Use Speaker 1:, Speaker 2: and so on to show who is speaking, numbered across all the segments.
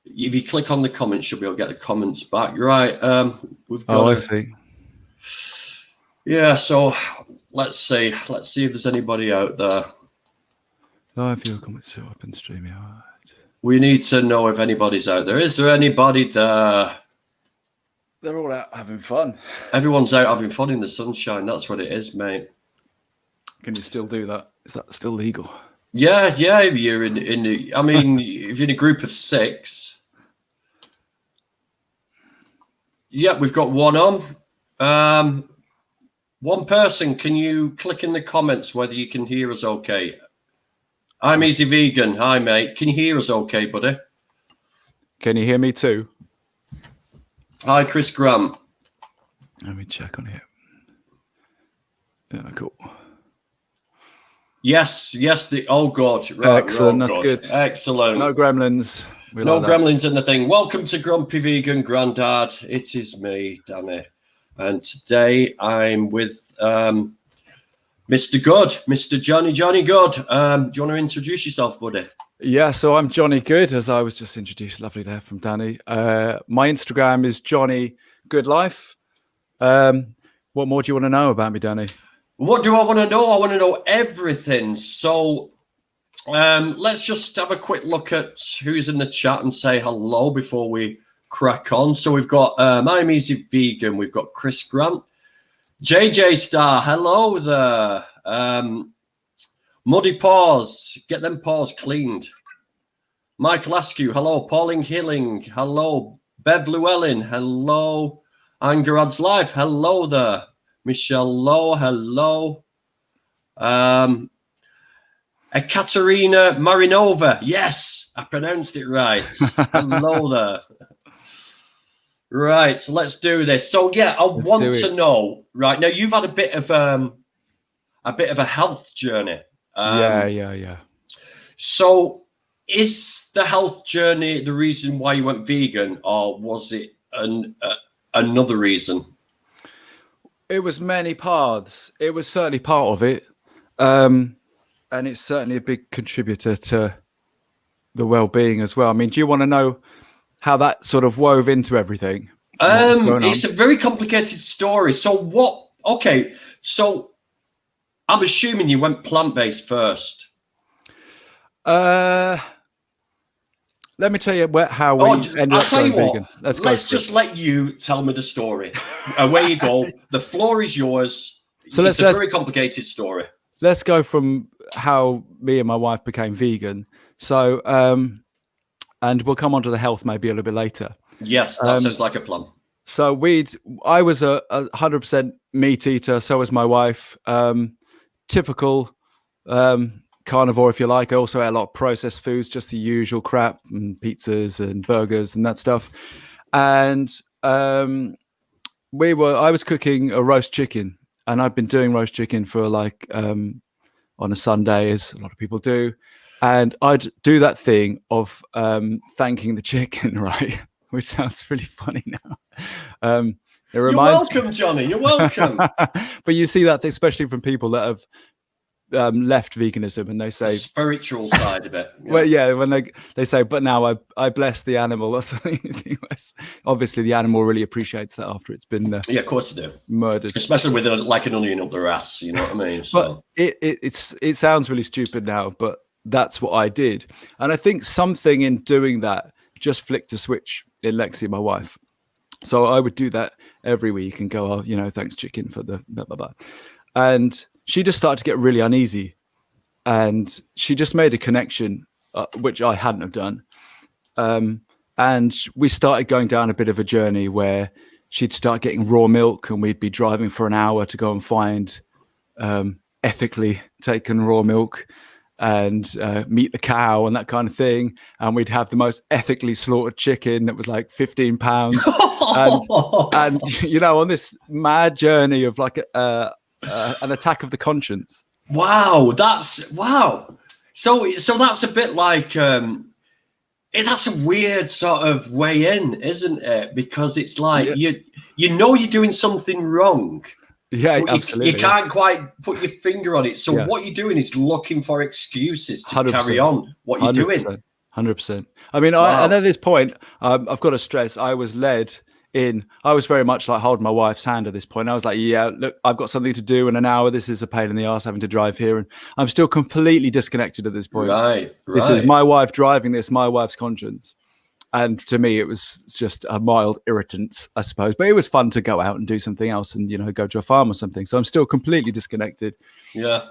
Speaker 1: If you click on the comments, you'll be able to get the comments back. Right. We've got.
Speaker 2: Oh, I see.
Speaker 1: Yeah. So let's see. Let's see if there's anybody out there.
Speaker 2: Live viewer comments show up in StreamYard.
Speaker 1: We need to know if anybody's out there. Is there anybody there?
Speaker 2: They're all out having fun.
Speaker 1: Everyone's out having fun in the sunshine. That's what it is, mate.
Speaker 2: Can you still do that? Is that still legal?
Speaker 1: Yeah. If you're in the, I mean, if you're in a group of 6. Yeah, we've got one on. One person, can you click in the comments whether you can hear us okay? I'm Easy Vegan. Hi, mate. Can you hear us okay, buddy?
Speaker 2: Can you hear me too?
Speaker 1: Hi, Chris Grant.
Speaker 2: Let me check on here. Yeah, cool.
Speaker 1: Yes. Oh, God. Right,
Speaker 2: excellent. That's good.
Speaker 1: Excellent.
Speaker 2: No gremlins.
Speaker 1: No gremlins in the thing. Welcome to Grumpy Vegan Grandad. It is me, Danny. And today I'm with Mr. Goode, Mr. Jonny Goode. Do you want to introduce yourself, buddy?
Speaker 2: Yeah, so I'm Jonny Goode, as I was just introduced. Lovely there from Danny. My Instagram is Jonny Good Life. What more do you want to know about me, Danny?
Speaker 1: What do I want to know? I want to know everything. So let's just have a quick look at who's in the chat and say hello before we crack on. So we've got I'm Easy Vegan. We've got Chris Grant. JJ Star, hello there. Muddy Paws, get them paws cleaned. Michael Askew, hello. Pauline Hilling, hello. Bev Llewellyn, hello. Angerad's Life, hello there. Michelle Lowe, hello. Ekaterina Marinova, yes, I pronounced it right. Hello there. Right, so let's do this. So yeah, I want to know. Right now, you've had a bit of a health journey.
Speaker 2: Yeah.
Speaker 1: So, is the health journey the reason why you went vegan, or was it another reason?
Speaker 2: It was many paths. It was certainly part of it, and it's certainly a big contributor to the well-being as well. I mean, do you want to know how that sort of wove into everything?
Speaker 1: It's a very complicated story. So what? Okay, so I'm assuming you went plant-based first.
Speaker 2: Let me tell you how we ended up going vegan. Let's just
Speaker 1: let you tell me the story. Away you go. The floor is yours.
Speaker 2: So
Speaker 1: it's a very complicated story.
Speaker 2: Let's go from how me and my wife became vegan. So, and we'll come on to the health maybe a little bit later.
Speaker 1: Yes, that sounds like a plan.
Speaker 2: So I was a 100% meat eater. So was my wife. Typical carnivore, if you like. I also ate a lot of processed foods, just the usual crap and pizzas and burgers and that stuff. And I was cooking a roast chicken, and I've been doing roast chicken for like on a Sunday, as a lot of people do. And I'd do that thing of thanking the chicken, right? Which sounds really funny now.
Speaker 1: You're welcome, Jonny. You're welcome.
Speaker 2: But you see that, especially from people that have left veganism, and they say
Speaker 1: the spiritual side of it.
Speaker 2: Yeah. Well, yeah, when they say, but now I bless the animal or something. Obviously, the animal really appreciates that after it's been
Speaker 1: of course they do,
Speaker 2: murdered,
Speaker 1: especially with like an onion up their ass. You know what I mean?
Speaker 2: So. But it sounds really stupid now, but that's what I did, and I think something in doing that just flicked a switch in Lexi, my wife. So I would do that every week and go, oh, thanks chicken for the blah blah blah, and she just started to get really uneasy, and she just made a connection, which I hadn't have done. And we started going down a bit of a journey where she'd start getting raw milk, and we'd be driving for an hour to go and find ethically taken raw milk and meet the cow and that kind of thing. And we'd have the most ethically slaughtered chicken that was like 15 pounds. and on this mad journey of like an attack of the conscience.
Speaker 1: Wow. So that's a bit like that's a weird sort of way in, isn't it? Because it's like you're doing something wrong.
Speaker 2: Yeah, absolutely.
Speaker 1: You can't quite put your finger on it. So what you're doing is looking for excuses to
Speaker 2: 100%.
Speaker 1: carry on what you're 100%. doing.
Speaker 2: 100%. I mean,
Speaker 1: Wow.
Speaker 2: and at this point, I've got to stress, I was led in. I was very much like holding my wife's hand at this point. I was like, yeah, look, I've got something to do in an hour. This is a pain in the ass having to drive here. And I'm still completely disconnected at this point.
Speaker 1: Right.
Speaker 2: This is my wife driving this, my wife's conscience. And to me, it was just a mild irritant, I suppose. But it was fun to go out and do something else and, go to a farm or something. So I'm still completely disconnected.
Speaker 1: Yeah.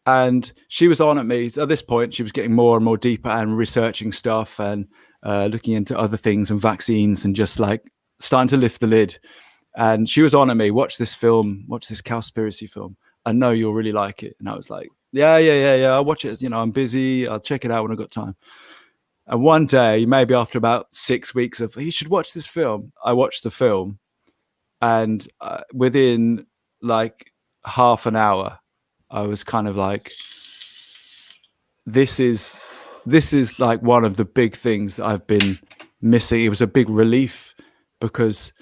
Speaker 2: And she was on at me. At this point, she was getting more and more deeper and researching stuff and looking into other things and vaccines and just like starting to lift the lid. And she was on at me, watch this film, watch this Cowspiracy film. I know you'll really like it. And I was like, yeah. I'll watch it. I'm busy. I'll check it out when I've got time. And one day, maybe after about 6 weeks of, you should watch this film, I watched the film. And within like half an hour, I was kind of like, this is like one of the big things that I've been missing. It was a big relief because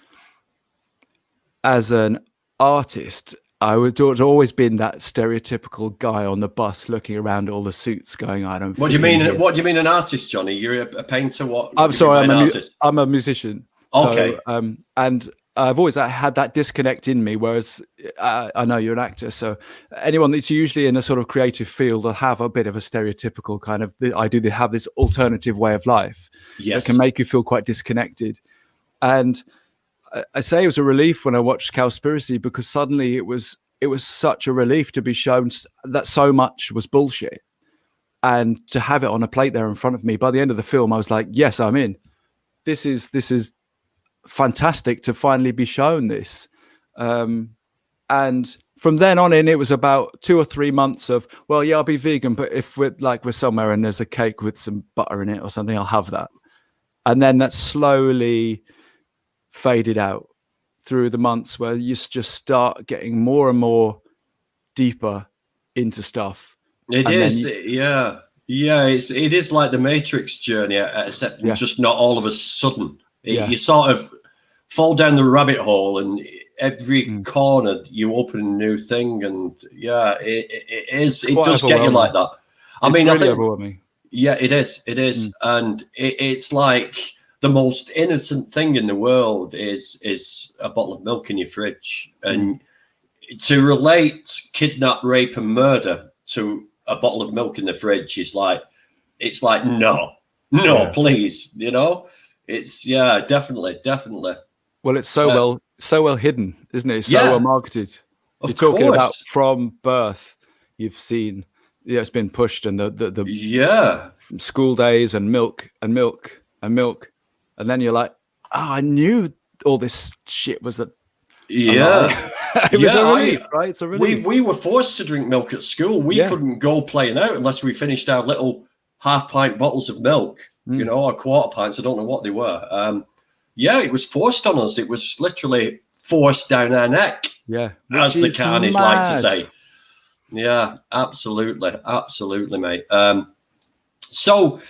Speaker 2: as an artist, I'd always been that stereotypical guy on the bus looking around at all the suits going, I don't.
Speaker 1: What do you mean? What do you mean an artist, Johnny? You're a painter? What?
Speaker 2: I'm sorry,
Speaker 1: artist?
Speaker 2: I'm a musician.
Speaker 1: Okay.
Speaker 2: So, and I've always had that disconnect in me, whereas I know you're an actor. So anyone that's usually in a sort of creative field will have a bit of a stereotypical kind of, they have this alternative way of life that can make you feel quite disconnected. And I say it was a relief when I watched Cowspiracy because suddenly it was such a relief to be shown that so much was bullshit and to have it on a plate there in front of me. By the end of the film, I was like, yes, I'm in. This is fantastic to finally be shown this. And from then on in, it was about 2 or 3 months of, well, yeah, I'll be vegan, but if we're somewhere and there's a cake with some butter in it or something, I'll have that. And then that slowly faded out through the months where you just start getting more and more deeper into stuff. It
Speaker 1: is like the Matrix journey, except just not all of a sudden. You sort of fall down the rabbit hole, and every corner you open a new thing, and it does get you like that. I think overwhelming. Yeah, it is, and it's like the most innocent thing in the world is a bottle of milk in your fridge, and to relate kidnap, rape, and murder to a bottle of milk in the fridge is like, it's like no, please, It's definitely.
Speaker 2: Well, it's so well hidden, isn't it? It's so well marketed. You're talking about from birth. You've seen, it's been pushed, and the from school days and milk, and then you're like, I knew all this shit was a. It was a relief, right? It's a relief.
Speaker 1: We were forced to drink milk at school. We couldn't go playing out unless we finished our little half-pint bottles of milk. Or quarter pints. I don't know what they were. It was forced on us. It was literally forced down our neck.
Speaker 2: Yeah,
Speaker 1: as the carnies like to say. Yeah, absolutely, mate. So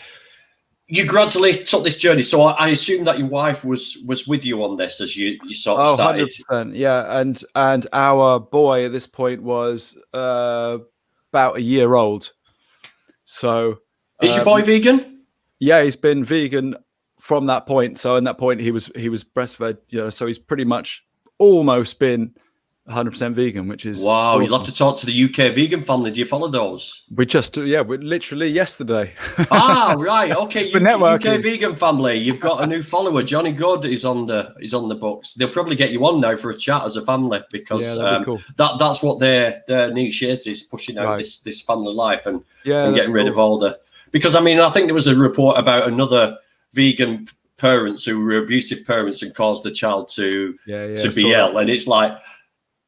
Speaker 1: you gradually took this journey. So I assume that your wife was with you on this as you sort of started.
Speaker 2: 100%, yeah, and our boy at this point was about a year old. So
Speaker 1: is your boy vegan?
Speaker 2: Yeah, he's been vegan from that point. So in that point, he was breastfed. So he's pretty much almost been 100% vegan, which is
Speaker 1: wow. Awesome. You'll have to talk to the UK vegan family. Do you follow those?
Speaker 2: We literally yesterday.
Speaker 1: Right, okay.
Speaker 2: UK
Speaker 1: vegan family. You've got a new follower, Jonny Goode is on the books. They'll probably get you on now for a chat as a family because be cool. That's what their niche is pushing out this family life and getting rid of all the. Because, I think there was a report about another vegan parents who were abusive parents and caused the child to be ill. And it's like,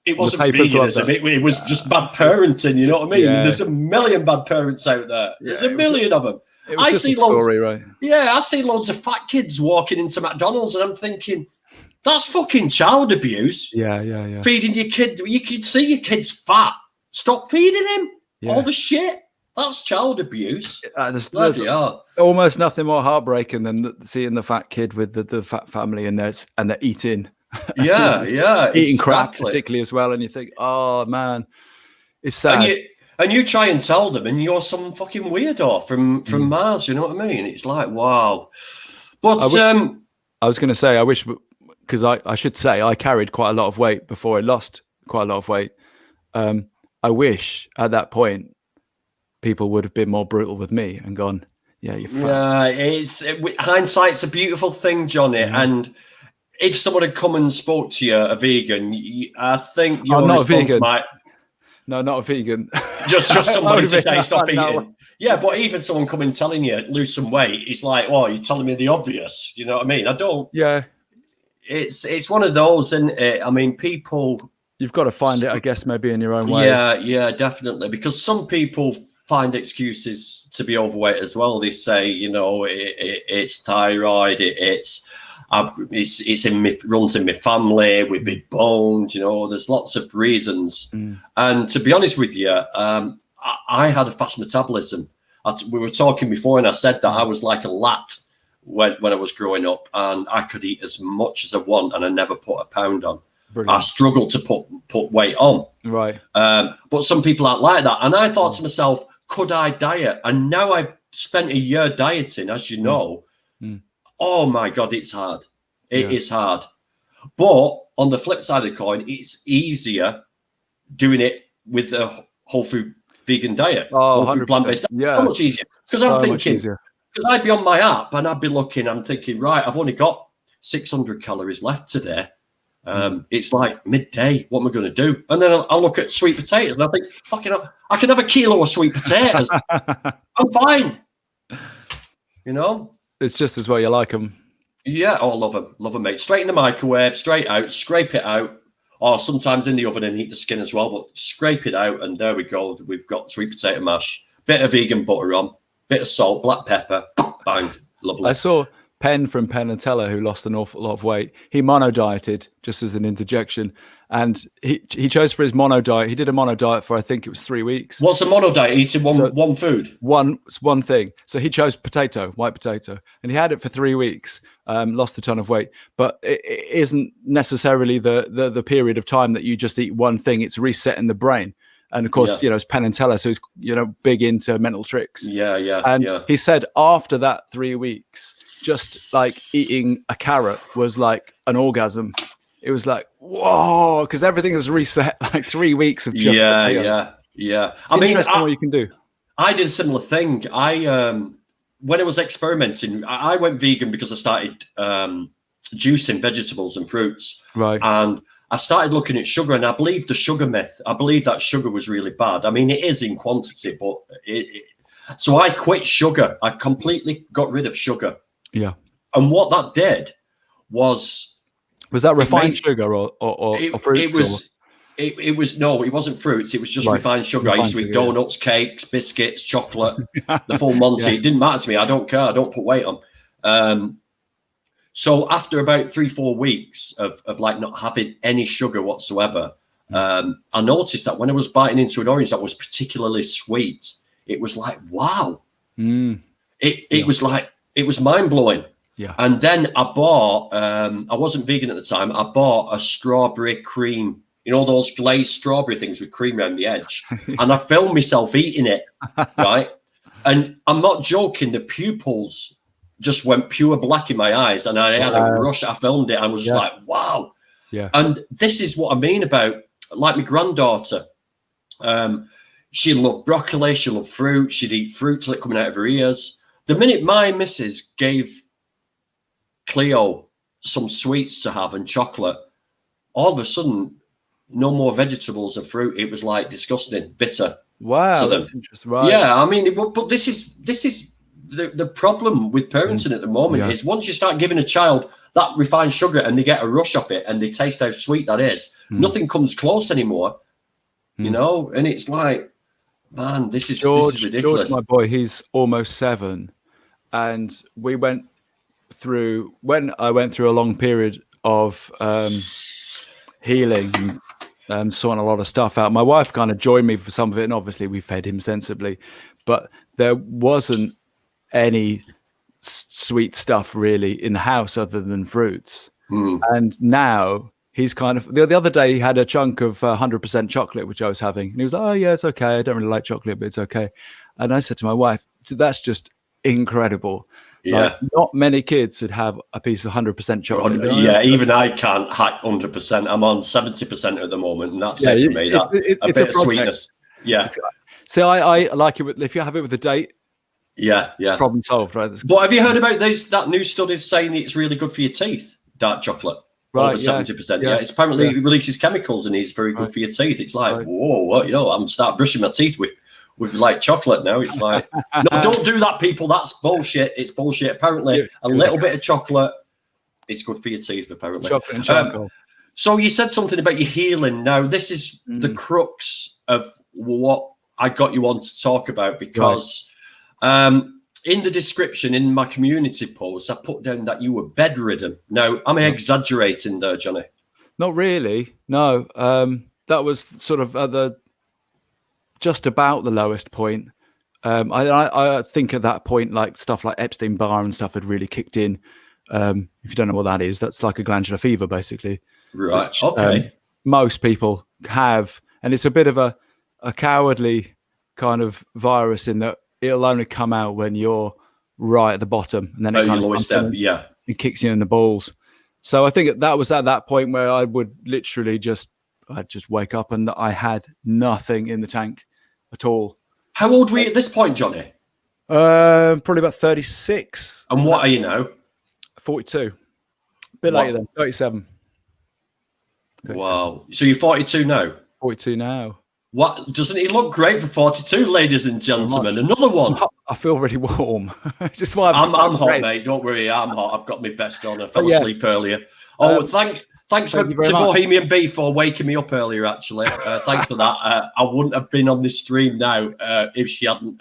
Speaker 1: it wasn't veganism. It was just bad parenting, you know what I mean? Yeah. There's a million bad parents out there. There's a million of them. I see loads, story, right? Yeah, I see loads of fat kids walking into McDonald's and I'm thinking, that's fucking child abuse.
Speaker 2: Yeah.
Speaker 1: Feeding your kid. You can see your kid's fat. Stop feeding him. All the shit. That's child abuse.
Speaker 2: There's almost nothing more heartbreaking than seeing the fat kid with the fat family and they're eating.
Speaker 1: Eating
Speaker 2: crap particularly as well. And you think, oh man, it's sad.
Speaker 1: And you try and tell them, and you're some fucking weirdo from Mars. You know what I mean? It's like, wow. But
Speaker 2: I was going to say, I wish, because I should say I carried quite a lot of weight before I lost quite a lot of weight. I wish at that point people would have been more brutal with me and gone, yeah, you're fat.
Speaker 1: Yeah, hindsight's a beautiful thing, Johnny. And if someone had come and spoke to you, a vegan, I think your response might.
Speaker 2: No, not a vegan.
Speaker 1: Just somebody to say stop eating. No. Yeah, but even someone coming telling you lose some weight, it's like, oh, you're telling me the obvious. You know what I mean? I don't.
Speaker 2: Yeah.
Speaker 1: It's one of those, isn't it? I mean, people.
Speaker 2: You've got to find it, I guess, maybe in your own way.
Speaker 1: Yeah, definitely. Because some people find excuses to be overweight as well. They say, you know, it's thyroid, runs in my family, we've been boned, you know, there's lots of reasons. And to be honest with you, I had a fast metabolism. We were talking before, and I said that I was like a lat when I was growing up, and I could eat as much as I want, and I never put a pound on. Brilliant. I struggled to put weight on.
Speaker 2: Right.
Speaker 1: But some people aren't like that. And I thought to myself, could I diet? And now I've spent a year dieting, as you know. Oh my God, it's hard. It is hard. But on the flip side of the coin, it's easier doing it with the whole food vegan diet.
Speaker 2: Oh,
Speaker 1: whole food plant-based.
Speaker 2: Yeah.
Speaker 1: So much easier. Because I'm thinking, because I'd be on my app and I'd be looking, I'm thinking, right, I've only got 600 calories left today. It's like midday. What am I going to do? And then I'll look at sweet potatoes and I think, fucking hell, I can have a kilo of sweet potatoes. I'm fine. You know?
Speaker 2: It's just as well you like them.
Speaker 1: Yeah, I love them, mate. Straight in the microwave, straight out, scrape it out, or sometimes in the oven and heat the skin as well, but scrape it out and there we go. We've got sweet potato mash, bit of vegan butter on, bit of salt, black pepper, bang, lovely.
Speaker 2: I saw Penn from Penn and Teller, who lost an awful lot of weight. He mono dieted, just as an interjection, and he chose for his mono diet. He did a mono diet for, I think it was 3 weeks.
Speaker 1: What's a mono diet? Eating one food,
Speaker 2: one thing. So he chose white potato, and he had it for 3 weeks. Lost a ton of weight, but it isn't necessarily the period of time that you just eat one thing. It's resetting the brain. And of course, you know, it's Penn and Teller, so he's, you know, big into mental tricks. And he said after that 3 weeks, just like eating a carrot was like an orgasm. It was like, whoa, because everything was reset. Like 3 weeks of just
Speaker 1: yeah.
Speaker 2: I mean, what you can do.
Speaker 1: I did a similar thing. When I was experimenting, I went vegan because I started juicing vegetables and fruits.
Speaker 2: Right.
Speaker 1: And I started looking at sugar, and I believe the sugar myth. I believe that sugar was really bad. I mean, it is in quantity, but so I quit sugar. I completely got rid of sugar.
Speaker 2: Yeah.
Speaker 1: And what that did was
Speaker 2: that refined sugar or fruits?
Speaker 1: It was no, it wasn't fruits. It was just refined sugar. I used to eat donuts, cakes, biscuits, chocolate, the full Monty. It didn't matter to me. I don't care. I don't put weight on. So after about 3-4 weeks of like not having any sugar whatsoever, I noticed that when I was biting into an orange that was particularly sweet, it was like, wow. It was like, it was mind blowing.
Speaker 2: Yeah.
Speaker 1: And then I bought, I wasn't vegan at the time. I bought a strawberry cream, you know, those glazed strawberry things with cream around the edge. And I filmed myself eating it, right? And I'm not joking. The pupils just went pure black in my eyes. And I had a rush. I filmed it. I was just like, wow.
Speaker 2: Yeah.
Speaker 1: And this is what I mean about, like my granddaughter. She loved broccoli. She loved fruit. She'd eat fruit till it coming out of her ears. The minute my missus gave Cleo some sweets to have and chocolate, all of a sudden, no more vegetables and fruit. It was like disgusting, bitter.
Speaker 2: Wow, that's interesting. Right.
Speaker 1: Yeah, I mean, but this is the problem with parenting at the moment is once you start giving a child that refined sugar and they get a rush off it and they taste how sweet that is, nothing comes close anymore. You know, and it's like, man, this is ridiculous.
Speaker 2: George, my boy, he's almost 7, and when I went through a long period of healing, sorting a lot of stuff out. My wife kind of joined me for some of it, and obviously we fed him sensibly, but there wasn't any sweet stuff really in the house other than fruits. And now he's kind of the other day he had a chunk of 100% chocolate, which I was having, and he was like, "Oh yeah, it's okay. I don't really like chocolate, but it's okay." And I said to my wife, "That's just incredible."
Speaker 1: Yeah.
Speaker 2: Like, not many kids would have a piece of 100% chocolate.
Speaker 1: Yeah, even I can't hack 100%. I'm on 70% at the moment, and that's it for me. A bit of sweetness. Yeah.
Speaker 2: So I like it if you have it with a date.
Speaker 1: Yeah.
Speaker 2: Problem solved, right?
Speaker 1: But have you heard about that new studies saying it's really good for your teeth? Dark chocolate, right? Over 70%. Yeah, it's apparently it releases chemicals and it's very good for your teeth. It's like, whoa, what? I'm start brushing my teeth with like chocolate now. It's like, no, don't do that, people. That's bullshit. It's bullshit. Apparently, a little bit of chocolate, it's good for your teeth. Apparently,
Speaker 2: chocolate and charcoal.
Speaker 1: So you said something about your healing. Now, this is the crux of what I got you on to talk about, because in the description in my community post, I put down that you were bedridden. Now, am I exaggerating there, Jonny?
Speaker 2: Not really. No, that was sort of just about the lowest point. I think at that point, like stuff like Epstein-Barr and stuff had really kicked in. If you don't know what that is, that's like a glandular fever, basically.
Speaker 1: Right. Which, okay.
Speaker 2: Most people have, and it's a bit of a cowardly kind of virus in that it'll only come out when you're right at the bottom, and then it kind of lowest step, it kicks you in the balls. So I think that was at that point where I would literally I'd just wake up and I had nothing in the tank at all.
Speaker 1: How old were you at this point, Jonny?
Speaker 2: Probably about 36.
Speaker 1: And what are you now?
Speaker 2: 42. A bit later than 37.
Speaker 1: Wow. So you're 42 now?
Speaker 2: 42 now.
Speaker 1: What? Doesn't he look great for 42, ladies and gentlemen? Another one.
Speaker 2: I feel really warm. Just why
Speaker 1: I'm hot, mate. Don't worry, I'm hot. I've got my vest on. I fell asleep earlier. Thanks to Bohemian Bee for waking me up earlier, actually. Thanks for that. I wouldn't have been on this stream now if she hadn't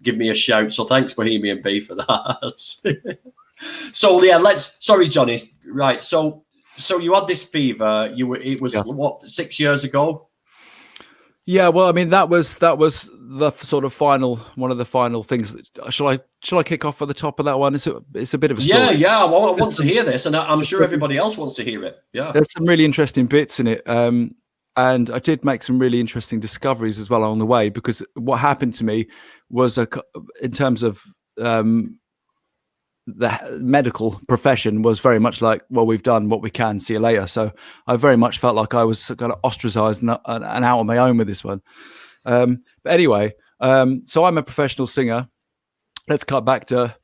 Speaker 1: given me a shout. So thanks, Bohemian Bee, for that. So, yeah, sorry, Jonny. Right. So you had this fever. It was, what, 6 years ago?
Speaker 2: Yeah, well, I mean, that was the sort of one of the final things. Shall I kick off at the top of that one? It's a bit of a story.
Speaker 1: Yeah. I want to hear this, and I'm sure everybody else wants to hear it. Yeah,
Speaker 2: there's some really interesting bits in it, and I did make some really interesting discoveries as well along the way. Because what happened to me was, in terms of the medical profession, was very much like, well, we've done what we can, see you later. So I very much felt like I was kind of ostracized and out on my own with this one. But anyway, so I'm a professional singer. Let's cut back to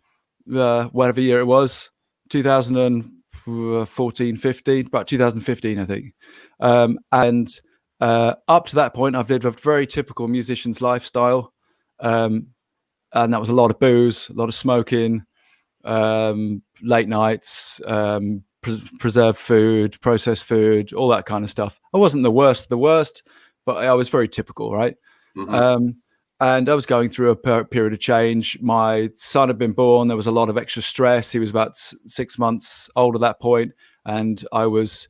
Speaker 2: whatever year it was, 2014, 15, about 2015, I think. And up to that point, I've lived a very typical musician's lifestyle. And that was a lot of booze, a lot of smoking, late nights, preserved food, processed food, all that kind of stuff. I wasn't the worst, but I was very typical, right? Mm-hmm. And I was going through a period of change. My son had been born. There was a lot of extra stress. He was about 6 months old at that point, and I was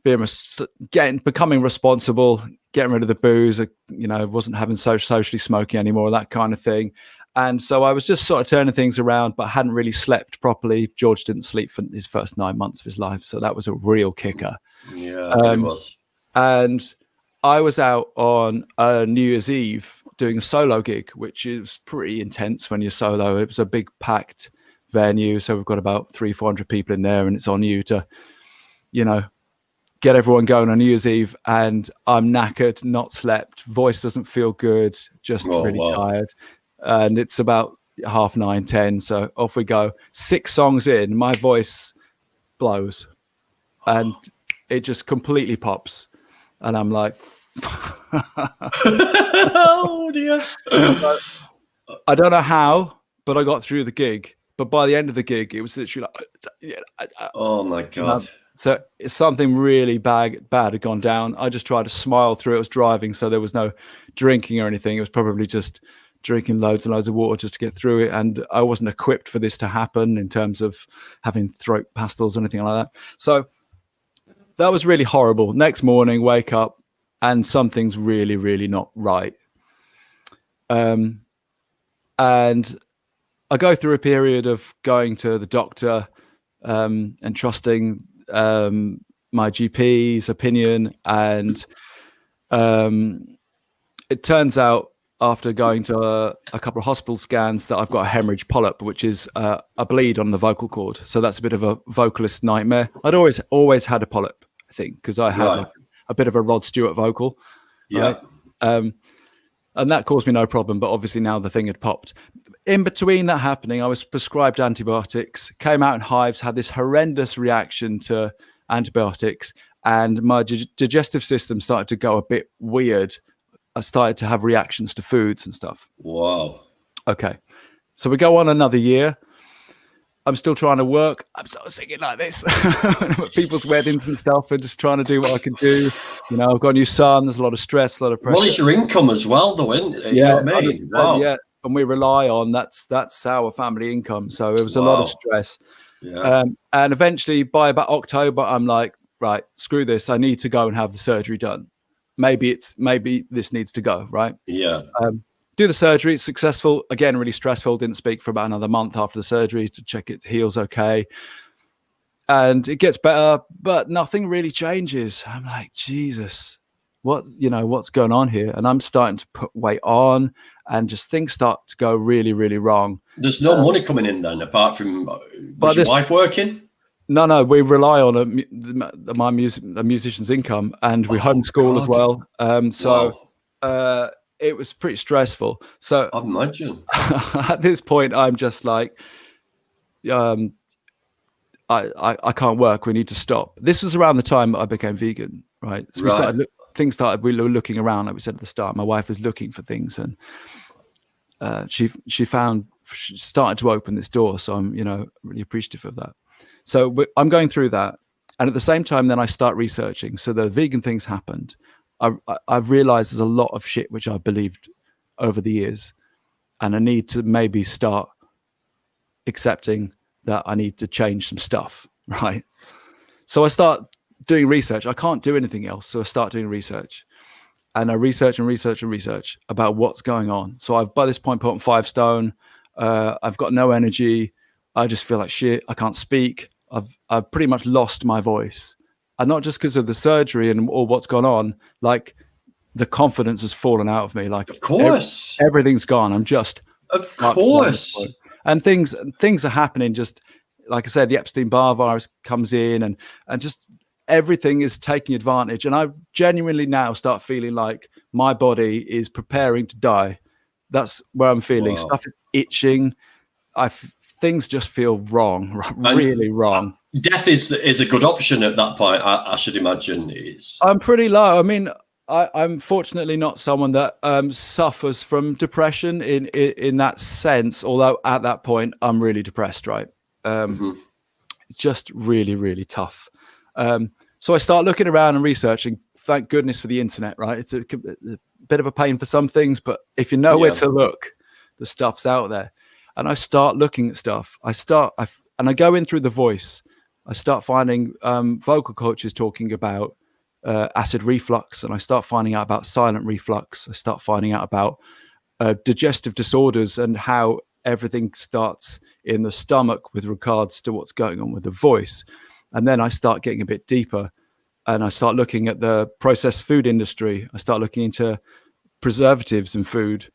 Speaker 2: becoming responsible, getting rid of the booze. Wasn't having socially smoking anymore, that kind of thing. And so I was just sort of turning things around, but hadn't really slept properly. George didn't sleep for his first 9 months of his life. So that was a real kicker.
Speaker 1: Yeah, it was.
Speaker 2: And I was out on New Year's Eve doing a solo gig, which is pretty intense when you're solo. It was a big packed venue. So we've got about 300-400 people in there, and it's on you to, get everyone going on New Year's Eve. And I'm knackered, not slept, voice doesn't feel good, just really tired. And it's about 9:30, 10. So off we go. 6 songs in, my voice blows and it just completely pops. And I'm like,
Speaker 1: oh dear.
Speaker 2: So, I don't know how, but I got through the gig. But by the end of the gig, it was literally like,
Speaker 1: oh my God.
Speaker 2: So something really bad had gone down. I just tried to smile through it. I was driving, so there was no drinking or anything. It was probably just drinking loads and loads of water just to get through it. And I wasn't equipped for this to happen in terms of having throat pastels or anything like that. So that was really horrible. Next morning, wake up and something's really, really not right. And I go through a period of going to the doctor and trusting my GP's opinion, and it turns out after going to a couple of hospital scans that I've got a hemorrhage polyp, which is a bleed on the vocal cord. So that's a bit of a vocalist nightmare. I'd always had a polyp, I think, because I had like a bit of a Rod Stewart vocal.
Speaker 1: Yeah.
Speaker 2: Right? And that caused me no problem, but obviously now the thing had popped. In between that happening, I was prescribed antibiotics, came out in hives, had this horrendous reaction to antibiotics, and my digestive system started to go a bit weird. I started to have reactions to foods and stuff.
Speaker 1: Wow.
Speaker 2: Okay. So we go on another year. I'm still trying to work. I'm sort of singing like this at people's weddings and stuff, and just trying to do what I can do. You know, I've got a new son. There's a lot of stress, a lot of pressure.
Speaker 1: Well, it's your income as well, though, isn't it?
Speaker 2: Yeah,
Speaker 1: You know what I mean? Wow.
Speaker 2: Yeah. And we rely on that's our family income. So it was a lot of stress.
Speaker 1: Yeah.
Speaker 2: And eventually, by about October, I'm like, right, screw this. I need to go and have the surgery done. Maybe this needs to go, right?
Speaker 1: Yeah.
Speaker 2: Do the surgery. It's successful. Again, really stressful. Didn't speak for about another month after the surgery to check it heals okay. And it gets better, but nothing really changes. I'm like, Jesus, what's going on here? And I'm starting to put weight on, and just things start to go really, really wrong.
Speaker 1: There's no money coming in then, apart from was your wife working?
Speaker 2: No, we rely on the musician's income, and we homeschool as well. It was pretty stressful. So
Speaker 1: I imagine
Speaker 2: at this point, I'm just like, I can't work. We need to stop. This was around the time I became vegan, right? So we were looking around, like we said at the start. My wife was looking for things, and she started to open this door. So I'm, really appreciative of that. So I'm going through that. And at the same time, then I start researching. So the vegan things happened. I've realized there's a lot of shit which I've believed over the years. And I need to maybe start accepting that I need to change some stuff, right? So I start doing research. I can't do anything else. So I start doing research. And I research about what's going on. So I've, by this point, put on 5 stone. I've got no energy. I just feel like shit. I can't speak. I've pretty much lost my voice. And not just because of the surgery or what's gone on, like the confidence has fallen out of me. Like,
Speaker 1: of course,
Speaker 2: everything's gone. I'm just,
Speaker 1: of course.
Speaker 2: And things are happening. Just like I said, the Epstein-Barr virus comes in, and just everything is taking advantage. And I genuinely now start feeling like my body is preparing to die. That's where I'm feeling. Wow. Stuff is itching. Things just feel wrong, really wrong.
Speaker 1: Death is a good option at that point, I should imagine.
Speaker 2: I'm pretty low. I mean, I'm fortunately not someone that suffers from depression in that sense, although at that point, I'm really depressed, right? It's just really, really tough. So I start looking around and researching. Thank goodness for the internet, right? It's a bit of a pain for some things, but if you know where to look, the stuff's out there. And I start looking at stuff. And I go in through the voice. I start finding vocal coaches talking about acid reflux, and I start finding out about silent reflux. I start finding out about digestive disorders and how everything starts in the stomach with regards to what's going on with the voice. And then I start getting a bit deeper, and I start looking at the processed food industry. I start looking into preservatives in food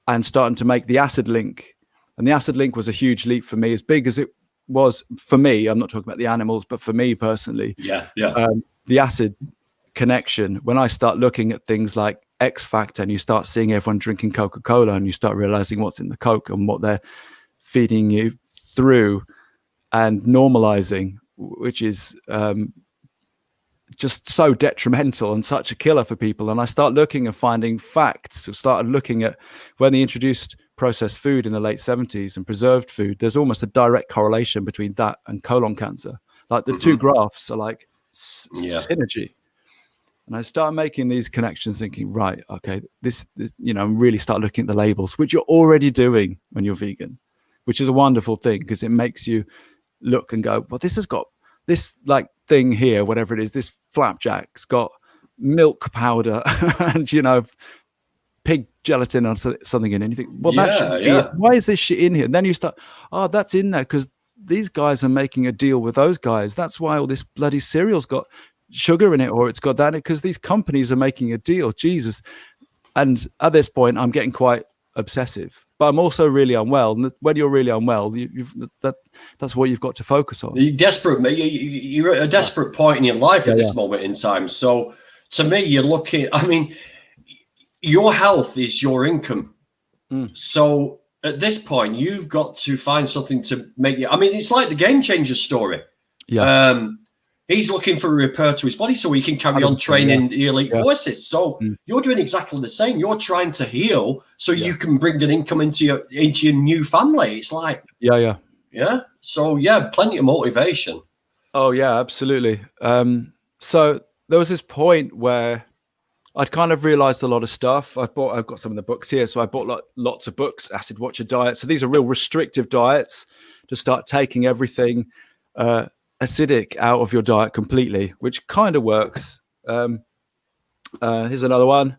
Speaker 2: and starting to make the acid link. And the acid link was a huge leap for me, as big as it was for me. I'm not talking about the animals, but for me personally, the acid connection. When I start looking at things like X Factor, and you start seeing everyone drinking Coca-Cola, and you start realizing what's in the Coke and what they're feeding you through, and normalizing, which is just so detrimental and such a killer for people. And I start looking and finding facts. I started looking at when they introduced processed food in the late 70s and preserved food, there's almost a direct correlation between that and colon cancer. Like the two graphs are like synergy. And I start making these connections, thinking, right, okay, this, really start looking at the labels, which you're already doing when you're vegan, which is a wonderful thing, because it makes you look and go, well, this has got this like thing here, whatever it is, this flapjack's got milk powder and, pig gelatin or something in it. And you think, well, that should be, why is this shit in here? And then you start, that's in there because these guys are making a deal with those guys. That's why all this bloody cereal's got sugar in it, or it's got that, because these companies are making a deal. Jesus. And at this point, I'm getting quite obsessive, but I'm also really unwell. And when you're really unwell, that's what you've got to focus on.
Speaker 1: You're desperate. You're at a desperate point in your life at this moment in time. So to me, you're looking, I mean, your health is your income. So at this point, you've got to find something to make you, I mean, it's like the Game Changer story.
Speaker 2: Yeah.
Speaker 1: He's looking for a repair to his body so he can carry on training the elite forces. So you're doing exactly the same. You're trying to heal so you can bring an income into your new family. It's like, yeah. So plenty of motivation.
Speaker 2: Oh yeah, absolutely. So there was this point where I'd kind of realized a lot of stuff. I've got some of the books here. So I bought lots of books, Acid Watcher diet. So these are real restrictive diets to start taking everything acidic out of your diet completely, which kind of works. Here's another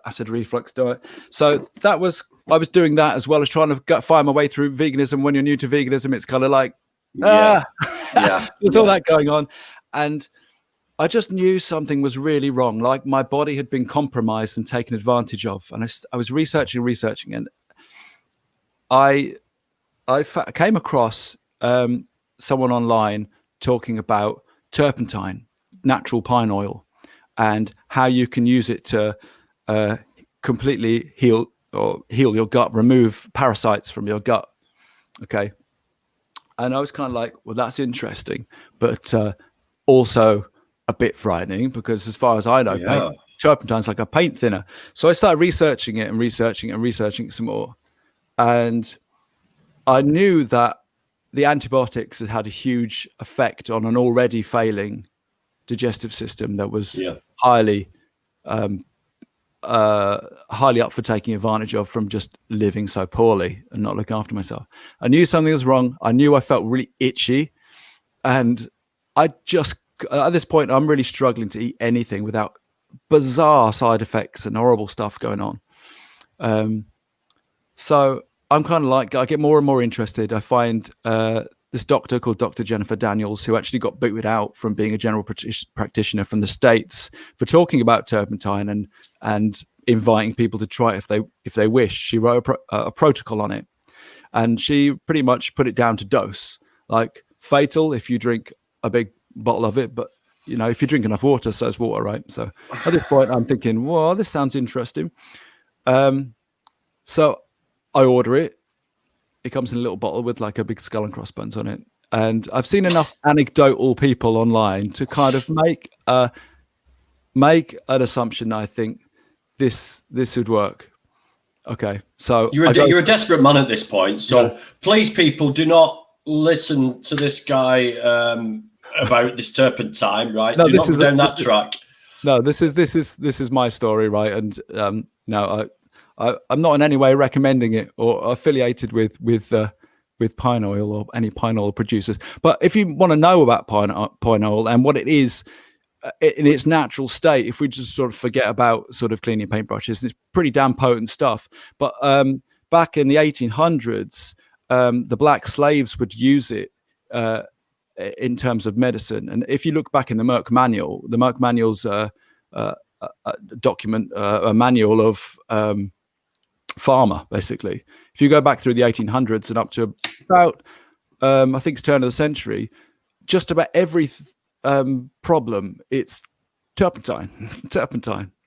Speaker 2: acid reflux diet. So I was doing that as well as trying to find my way through veganism. When you're new to veganism, it's kind of like, there's all that going on. And I just knew something was really wrong. Like my body had been compromised and taken advantage of. And I was researching, and I came across someone online talking about turpentine, natural pine oil, and how you can use it to completely heal your gut, remove parasites from your gut. Okay. And I was kind of like, well, that's interesting, but also a bit frightening, because as far as I know, turpentine's like a paint thinner. So I started researching it some more. And I knew that the antibiotics had a huge effect on an already failing digestive system that was highly up for taking advantage of, from just living so poorly and not looking after myself. I knew something was wrong. I knew I felt really itchy, and I just, at this point, I'm really struggling to eat anything without bizarre side effects and horrible stuff going on. So I'm kind of like, I get more and more interested. I find this doctor called Dr. Jennifer Daniels, who actually got booted out from being a general practitioner from the States for talking about turpentine and inviting people to try it if they wish. She wrote a protocol on it, and she pretty much put it down to dose, like fatal if you drink a big bottle of it, but if you drink enough water, so it's water, right? So at this point, I'm thinking, well, this sounds interesting. So I order it. It comes in a little bottle with like a big skull and crossbones on it. And I've seen enough anecdotal people online to kind of make an assumption. I think this would work. Okay, so
Speaker 1: you're a desperate man at this point. So please, people, do not listen to this guy about this turpentine, right?
Speaker 2: No,
Speaker 1: do not go down that track.
Speaker 2: No, this is my story, right? And no, I'm not in any way recommending it or affiliated with pine oil or any pine oil producers. But if you want to know about pine oil and what it is in its natural state, if we just sort of forget about sort of cleaning paintbrushes, it's pretty damn potent stuff. But back in the 1800s, the black slaves would use it in terms of medicine. And if you look back in the Merck Manual's a document, a manual of pharma, basically. If you go back through the 1800s and up to about, I think it's turn of the century, just about every problem, it's turpentine.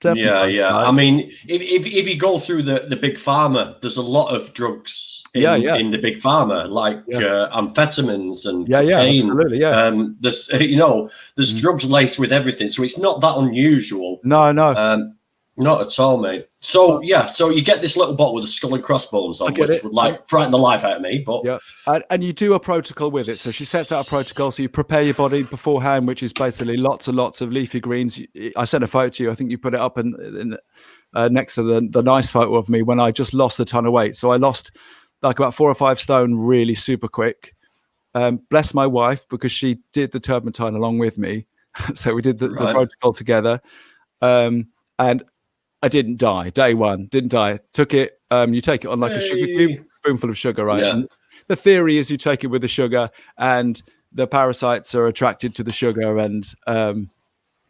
Speaker 1: Yeah. I mean, if you go through the big pharma, there's a lot of drugs in the big pharma, like amphetamines and cocaine.
Speaker 2: Absolutely,
Speaker 1: there's drugs laced with everything, so it's not that unusual.
Speaker 2: No.
Speaker 1: Not at all, mate. So so you get this little bottle with a skull and crossbones on, which would frighten the life out of me. But
Speaker 2: and you do a protocol with it. So she sets out a protocol. So you prepare your body beforehand, which is basically lots and lots of leafy greens. I sent a photo to you. I think you put it up in next to the nice photo of me when I just lost a ton of weight. So I lost like about 4 or 5 stone really super quick. Bless my wife, because she did the turpentine along with me. So we did the protocol together. And I didn't die. Day one, didn't die. Took it. You take it on like a spoonful of sugar, right? Yeah. And the theory is you take it with the sugar, and the parasites are attracted to the sugar, and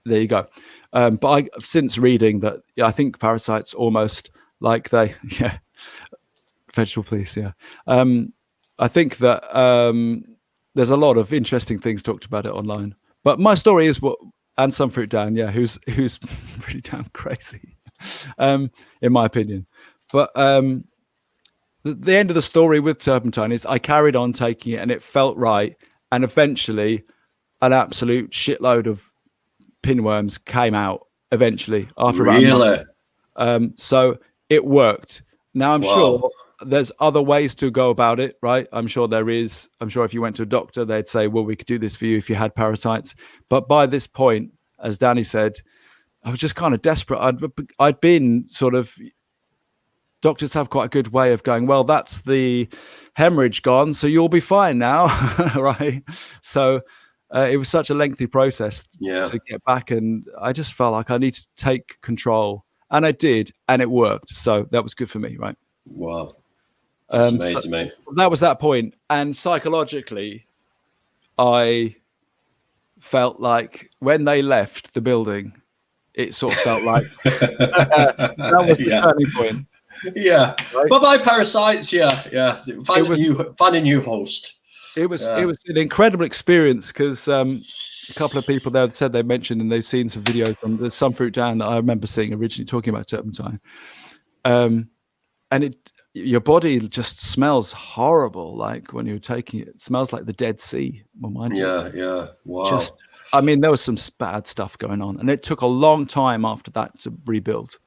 Speaker 2: there you go. But I've since reading that, I think parasites almost like vegetable please, I think that there's a lot of interesting things talked about it online. But my story is and some fruit Dan, who's pretty damn crazy, in my opinion. But the end of the story with turpentine is I carried on taking it, and it felt right, and eventually an absolute shitload of pinworms came out eventually after about a month. So it worked. Now I'm sure there's other ways to go about it, right? I'm sure there is. I'm sure if you went to a doctor, they'd say, well, we could do this for you if you had parasites. But by this point, as Danny said, I was just kind of desperate. I'd been sort of, doctors have quite a good way of going, well, that's the hemorrhage gone, so you'll be fine now, right? So it was such a lengthy process to get back, and I just felt like I needed to take control, and I did, and it worked. So that was good for me, right?
Speaker 1: Wow. That's amazing, mate.
Speaker 2: That was that point. And psychologically, I felt like when they left the building, it sort of felt like that was the turning point.
Speaker 1: Yeah. Right? Bye-bye, parasites. Yeah. Find a new host.
Speaker 2: It was an incredible experience because a couple of people there said they mentioned and they've seen some videos from the Some Fruit Dan that I remember seeing originally talking about turpentine. And your body just smells horrible. Like when you're taking it, it smells like the Dead Sea. Well, mine did.
Speaker 1: Yeah. Wow.
Speaker 2: There was some bad stuff going on, and it took a long time after that to rebuild.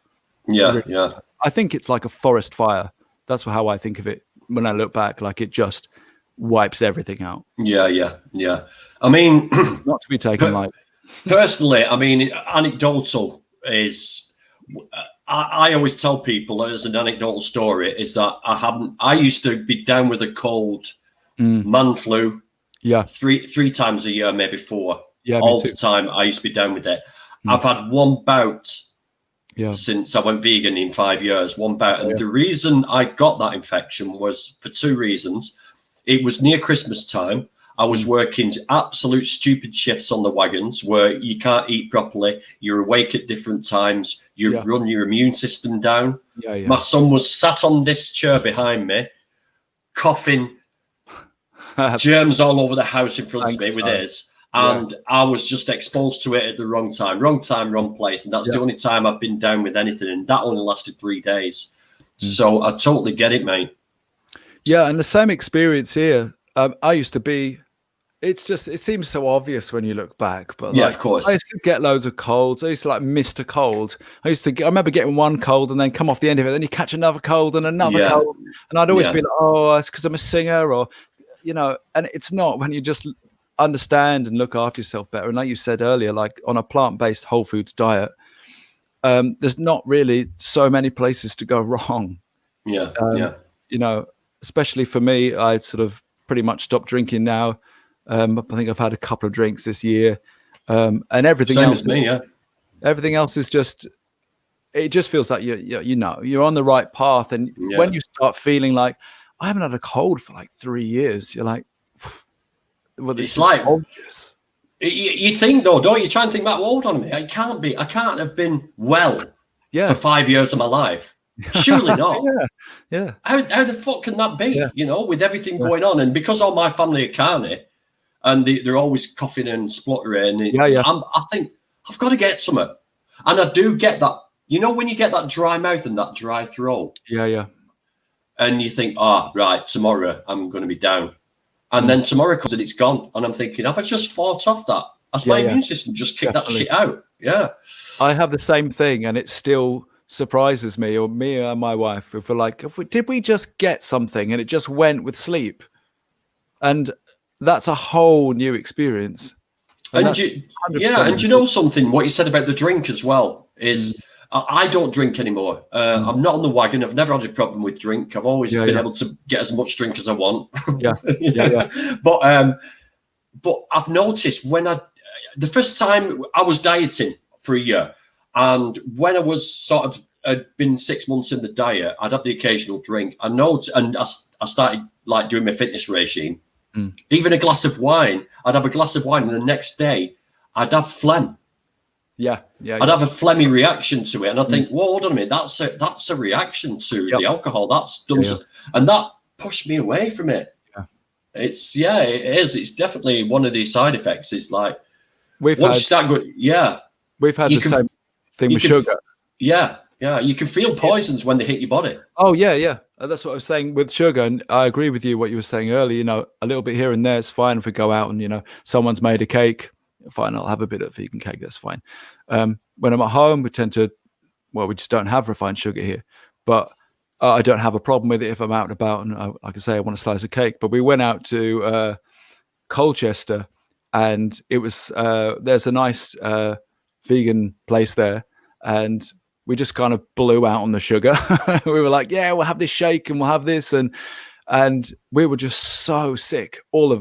Speaker 1: Yeah.
Speaker 2: I think it's like a forest fire. That's how I think of it when I look back. Like it just wipes everything out.
Speaker 1: Yeah. I mean,
Speaker 2: not to be taken like.
Speaker 1: Personally, I mean, anecdotal is. I always tell people as an anecdotal story is that I used to be down with a cold, man flu, three times a year, maybe four, all the time. I used to be down with it. I've had one bout since I went vegan in 5 years, one bout. And the reason I got that infection was for two reasons. It was near Christmas time. I was working absolute stupid shifts on the wagons where you can't eat properly. You're awake at different times. You run your immune system down. My son was sat on this chair behind me, coughing, germs all over the house in front of me with his. And I was just exposed to it at the wrong time, wrong place. And that's the only time I've been down with anything. And that only lasted 3 days. So I totally get it, mate.
Speaker 2: Yeah, and the same experience here. I used to be... it seems so obvious when you look back, but
Speaker 1: of course.
Speaker 2: I used to get loads of colds. I used to miss a cold. I remember getting one cold and then come off the end of it. Then you catch another cold and another cold. And I'd always be like, oh, it's because I'm a singer or, and it's not when you just understand and look after yourself better. And like you said earlier, like on a plant-based whole foods diet, there's not really so many places to go wrong. Especially for me, I sort of pretty much stopped drinking now. I think I've had a couple of drinks this year, and everything
Speaker 1: Same
Speaker 2: else.
Speaker 1: As me,
Speaker 2: everything else is just. It just feels like you're on the right path, and when you start feeling like I haven't had a cold for like 3 years, you're like, well,
Speaker 1: it's like obvious. You think though, don't you? Try and think back. Well, hold on a minute. I can't have been well for 5 years of my life. Surely not. How the fuck can that be? With everything going on, and because all my family are carni. And they're always coughing and spluttering. I think I've got to get some. And I do get that. When you get that dry mouth and that dry throat. And you think, right, tomorrow I'm going to be down. And then tomorrow comes and it's gone. And I'm thinking, have I just fought off that? Has my immune system just kicked that shit out? Yeah.
Speaker 2: I have the same thing, and it still surprises me, or me and my wife, if we're like, did we just get something and it just went with sleep? And that's a whole new experience.
Speaker 1: And you know something, what you said about the drink as well is I don't drink anymore. I'm not on the wagon. I've never had a problem with drink. I've always been able to get as much drink as I want. But I've noticed the first time I was dieting for a year, and when I was sort of had been 6 months in the diet, I'd have the occasional drink. I started like doing my fitness regime. Even a glass of wine, I'd have a glass of wine, and the next day I'd have phlegm.
Speaker 2: Yeah.
Speaker 1: I'd have a phlegmy reaction to it, and I think, well, hold on a minute, that's a reaction to the alcohol. That's done, and that pushed me away from it. It is. It's definitely one of these side effects. Is like we've had
Speaker 2: the same thing with sugar.
Speaker 1: Yeah. You can feel poisons when they hit your body.
Speaker 2: Oh yeah. That's what I was saying with sugar, and I agree with you what you were saying earlier. You know, a little bit here and there is fine. If we go out and someone's made a cake, fine, I'll have a bit of vegan cake. That's fine. When I'm at home, we just don't have refined sugar here, but I don't have a problem with it if I'm out and about and I can say I want a slice of cake. But we went out to Colchester, and it was there's a nice vegan place there, and we just kind of blew out on the sugar. We were like, yeah, we'll have this shake and we'll have this, and we were just so sick, all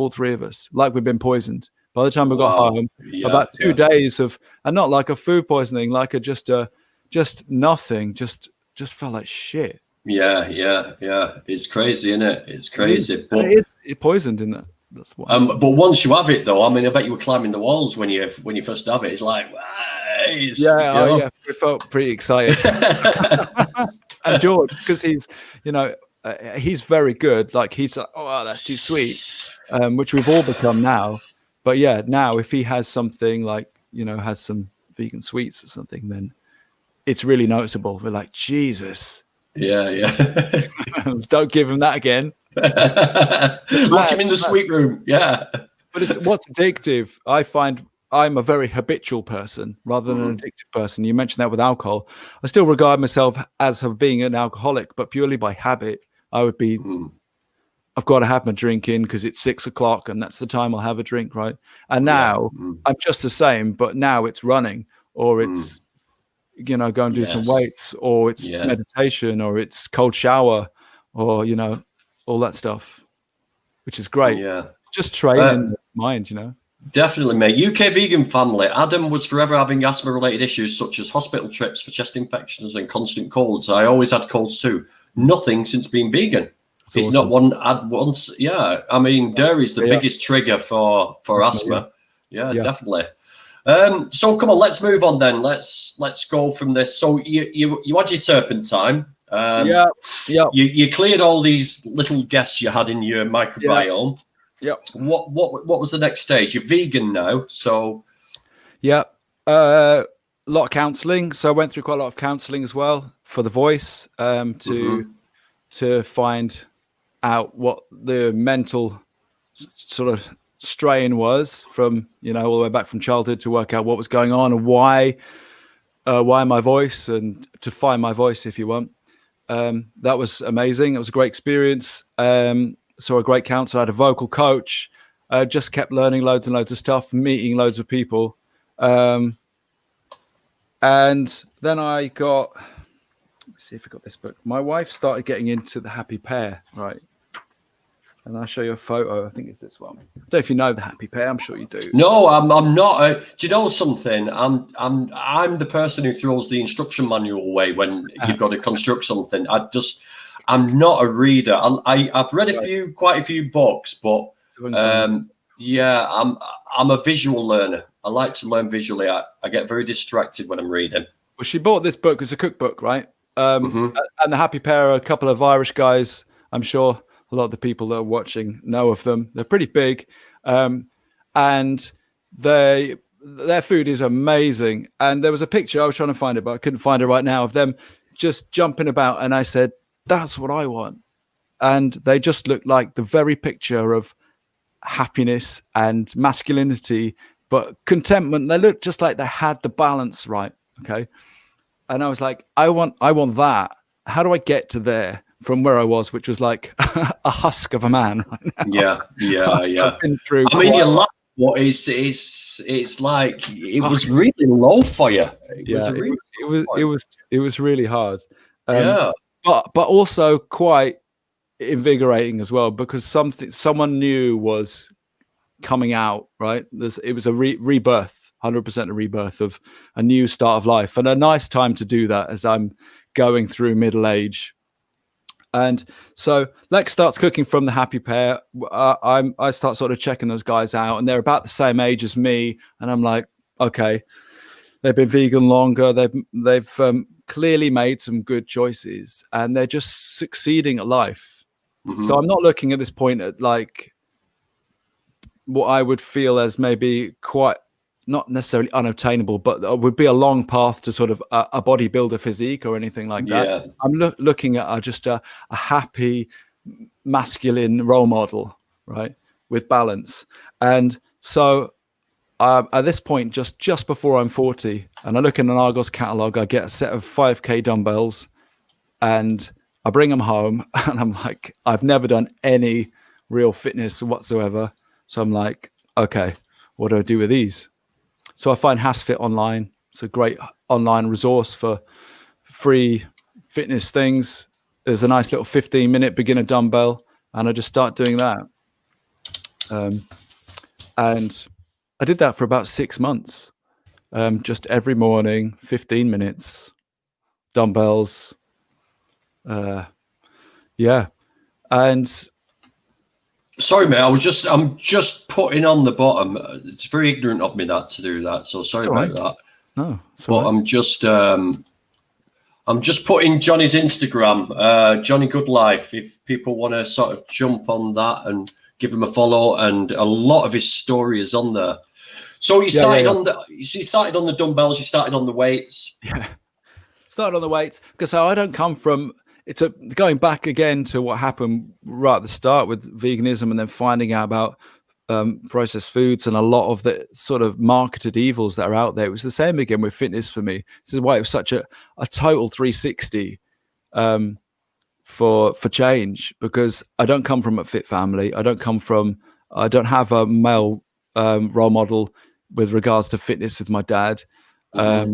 Speaker 2: three of us, like we'd been poisoned. By the time we got home, about 2 days of, and not like a food poisoning, like just nothing, just felt like shit.
Speaker 1: Yeah. It's crazy, isn't it? It's crazy. But
Speaker 2: it's poisoned in that. That's what.
Speaker 1: But once you have it, though, I mean, I bet you were climbing the walls when you first have it. It's like,
Speaker 2: yeah, we felt pretty excited. And George, because he's very good. Like he's like, oh, that's too sweet, which we've all become now. But yeah, now if he has something like has some vegan sweets or something, then it's really noticeable. We're like, Jesus.
Speaker 1: Yeah.
Speaker 2: Don't give him that again.
Speaker 1: Lock him in the sweet room. Yeah.
Speaker 2: But what's addictive, I find I'm a very habitual person rather than an addictive person. You mentioned that with alcohol. I still regard myself as being an alcoholic, but purely by habit. I would be, I've got to have my drink in because it's 6 o'clock and that's the time I'll have a drink, right? And now I'm just the same, but now it's running, or it's go and do some weights, or it's meditation, or it's cold shower, or all that stuff, which is great. Just training the mind.
Speaker 1: Definitely, mate. UK vegan family. Adam was forever having asthma related issues such as hospital trips for chest infections and constant colds. I always had colds too. Nothing since being vegan. It's not one at once. Yeah, I mean, dairy's the biggest trigger for asthma. Yeah, definitely. So come on, let's move on then. Let's go from this. So you had your turpentine. You cleared all these little guests you had in your microbiome. What was the next stage? You're vegan now, so
Speaker 2: a lot of counselling. So I went through quite a lot of counselling as well for the voice, to find out what the mental sort of strain was from all the way back from childhood, to work out what was going on and why my voice, and to find my voice, if you want. That was amazing. It was a great experience. Saw a great counsellor, had a vocal coach, just kept learning loads and loads of stuff, meeting loads of people. And then I got, let's see if I got this book. My wife started getting into the Happy Pear, right? And I'll show you a photo. I think it's this one. I don't know if you know the Happy Pear. I'm sure you do.
Speaker 1: No, I'm not. Do you know something? I'm the person who throws the instruction manual away when you've got to construct something. I'm not a reader. I've read quite a few books, but I'm a visual learner. I like to learn visually. I get very distracted when I'm reading.
Speaker 2: Well, she bought this book. It's a cookbook, right? And the Happy Pear are a couple of Irish guys. I'm sure a lot of the people that are watching know of them. They're pretty big, and their food is amazing. And there was a picture, I was trying to find it, but I couldn't find it right now, of them just jumping about. And I said, that's what I want. And they just looked like the very picture of happiness and masculinity, but contentment. They looked just like they had the balance right. Okay. And I was like, I want that. How do I get to there from where I was, which was like a husk of a man right now?
Speaker 1: Yeah. I mean, your life, it's like it was really low for you.
Speaker 2: It was really hard. But also quite invigorating as well, because someone new was coming out, right? It was a rebirth, 100% a rebirth of a new start of life, and a nice time to do that as I'm going through middle age. And so Lex starts cooking from the Happy Pear. I start sort of checking those guys out, and they're about the same age as me. And I'm like, okay, they've been vegan longer. They've clearly made some good choices, and they're just succeeding at life. So I'm not looking at this point at like what I would feel as maybe quite not necessarily unobtainable, but would be a long path to sort of a bodybuilder physique or anything like that. I'm looking at just a happy masculine role model, right, with balance. And so at this point, just before I'm 40, and I look in an Argos catalog, I get a set of 5K dumbbells, and I bring them home, and I'm like, I've never done any real fitness whatsoever. So I'm like, okay, what do I do with these? So I find HasFit online. It's a great online resource for free fitness things. There's a nice little 15-minute beginner dumbbell, and I just start doing that. And I did that for about 6 months. Just every morning, 15 minutes, dumbbells. And
Speaker 1: sorry, mate. I'm just putting on the bottom. It's very ignorant of me to do that. So sorry about that.
Speaker 2: No,
Speaker 1: but right. I'm just putting Jonny's Instagram, Jonny Goode Life. If people want to sort of jump on that and give him a follow, and a lot of his story is on there. So you started on the dumbbells. You started on the weights.
Speaker 2: Yeah, started on the weights because I don't come from. It's going back again to what happened right at the start with veganism, and then finding out about processed foods and a lot of the sort of marketed evils that are out there. It was the same again with fitness for me. This is why it was such a total 360 for change, because I don't come from a fit family. I don't have a male role model with regards to fitness with my dad. There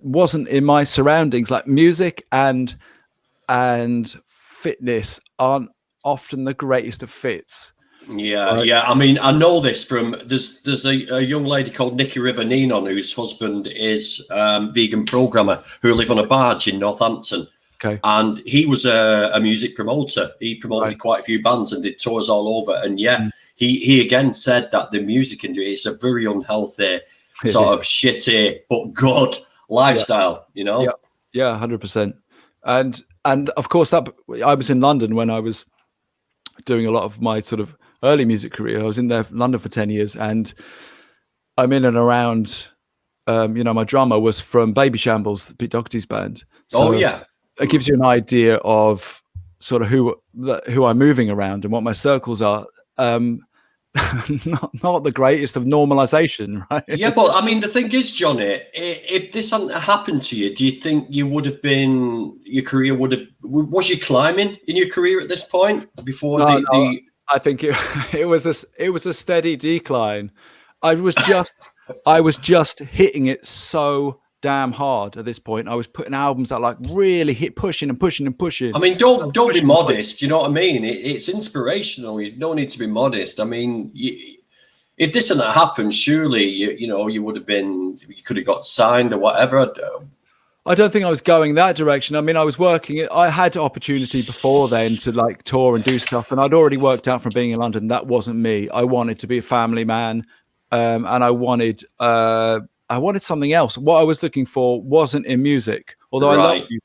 Speaker 2: wasn't in my surroundings, like music and fitness aren't often the greatest of fits.
Speaker 1: Yeah. I mean, I know this from there's a young lady called Nikki River-Ninon whose husband is vegan programmer who live on a barge in Northampton.
Speaker 2: Okay.
Speaker 1: And he was a music promoter. He promoted quite a few bands and did tours all over. And he again said that the music industry is a very unhealthy, sort of shitty but good lifestyle, you know?
Speaker 2: Yeah, 100%. And of course, that I was in London when I was doing a lot of my sort of early music career. I was in London for 10 years, and I'm in and around. My drummer was from Baby Shambles, Pete Doherty's band. So it gives you an idea of sort of who I'm moving around and what my circles are. Not the greatest of normalization, right?
Speaker 1: Yeah, but I mean, the thing is, Jonny, if this hadn't happened to you, do you think you would have been, your career was you climbing in your career at this point before the
Speaker 2: I think it was a steady decline. I was just hitting it so damn hard at this point. I was putting albums that like really pushing.
Speaker 1: I mean, don't be modest. You know what I mean? It's inspirational. You don't need to be modest. I mean, if this hadn't happened, surely you would have been. You could have got signed or whatever.
Speaker 2: I don't think I was going that direction. I mean, I was working. I had opportunity before then to like tour and do stuff, and I'd already worked out from being in London that wasn't me. I wanted to be a family man, and I wanted something else. What I was looking for wasn't in music, although I love music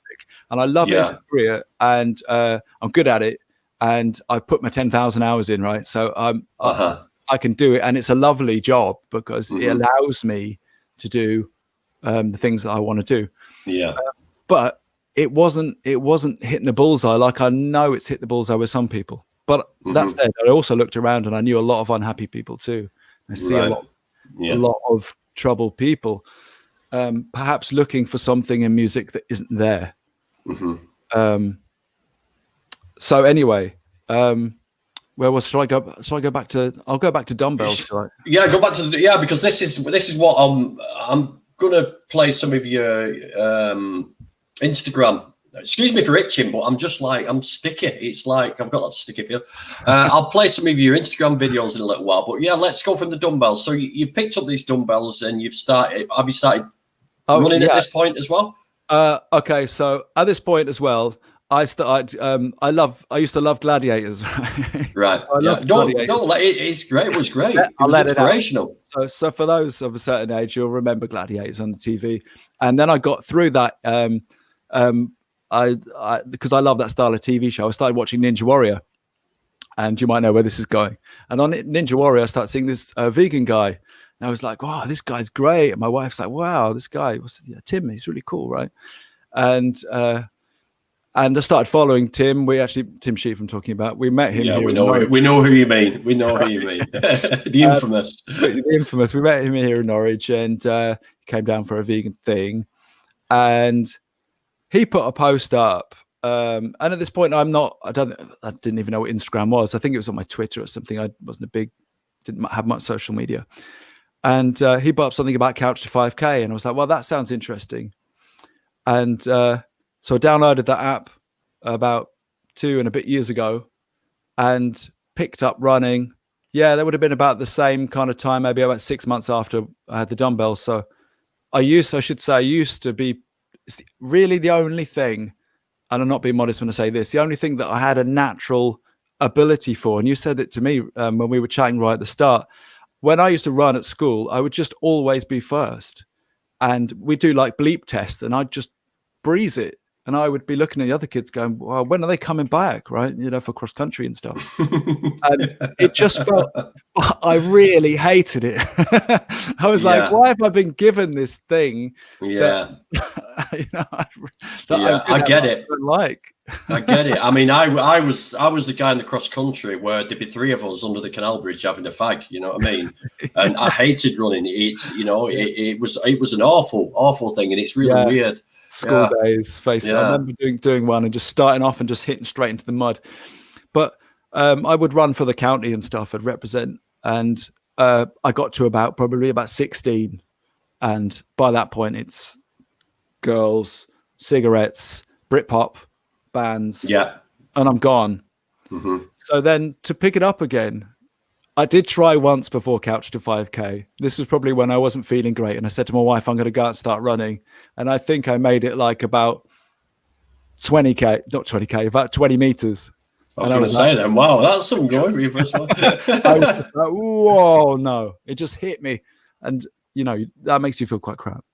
Speaker 2: and I love it as a career, and I'm good at it, and I put my 10,000 hours in, right? So I can do it, and it's a lovely job because it allows me to do the things that I want to do.
Speaker 1: Yeah.
Speaker 2: But it wasn't hitting the bullseye like I know it's hit the bullseye with some people. But that said, I also looked around and I knew a lot of unhappy people too. I see a lot of troubled people, perhaps looking for something in music that isn't there. So anyway, shall I go back to? I'll go back to dumbbells.
Speaker 1: Yeah, go back to because this is what I'm gonna play some of your Instagram. Excuse me for itching, but I'm sticky. It's like I've got that sticky feel. I'll play some of your Instagram videos in a little while, but yeah, let's go from the dumbbells. So you picked up these dumbbells and have you started running at this point as well?
Speaker 2: Okay, so at this point as well, I used to love gladiators.
Speaker 1: Right.
Speaker 2: So I
Speaker 1: Yeah.
Speaker 2: love
Speaker 1: No,
Speaker 2: gladiators.
Speaker 1: it's great. It was great. It
Speaker 2: I'll
Speaker 1: was
Speaker 2: let it out.
Speaker 1: inspirational.
Speaker 2: So for those of a certain age, you'll remember gladiators on the TV. And then I got through that. I because I love that style of TV show. I started watching Ninja Warrior, and you might know where this is going. And on Ninja Warrior, I started seeing this vegan guy, and I was like, "Wow, this guy's great." And my wife's like, "Wow, this guy Tim. He's really cool, right?" And I started following Tim. Tim Sheep I'm talking about. We met him.
Speaker 1: Yeah,
Speaker 2: here
Speaker 1: we know who you mean. We know who you mean. The infamous.
Speaker 2: The infamous. We met him here in Norwich, and he came down for a vegan thing, and he put a post up. And at this point, I didn't even know what Instagram was. I think it was on my Twitter or something. I didn't have much social media. And he put up something about Couch to 5K, and I was like, well, that sounds interesting. And so I downloaded that app about 2 and a bit years ago and picked up running. Yeah, that would have been about the same kind of time, maybe about 6 months after I had the dumbbells. So I used to be really the only thing, and I'm not being modest when I say this, the only thing that I had a natural ability for, and you said it to me when we were chatting right at the start, when I used to run at school, I would just always be first. And we do like bleep tests, and I'd just breeze it. And I would be looking at the other kids going, well, when are they coming back? Right. For cross country and stuff. And it just felt, I really hated it. I was like, why have I been given this thing?
Speaker 1: Yeah.
Speaker 2: I
Speaker 1: get it. I get it. I mean, I was the guy in the cross country where there'd be 3 of us under the canal bridge having a fag, you know what I mean? And I hated running. It's, it was an awful thing. And it's really weird.
Speaker 2: School days, I remember doing one and just starting off and just hitting straight into the mud. But I would run for the county and stuff. I'd represent, and I got to probably about 16, and by that point it's girls, cigarettes, Britpop bands, and I'm gone.
Speaker 1: Mm-hmm.
Speaker 2: So then to pick it up again, I did try once before Couch to 5K. This was probably when I wasn't feeling great. And I said to my wife, I'm going to go out and start running. And I think I made it like about 20K, about 20 meters.
Speaker 1: I was going to say then, wow, that's some going for you first one.
Speaker 2: I was just like, whoa, no. It just hit me. And, that makes you feel quite crap.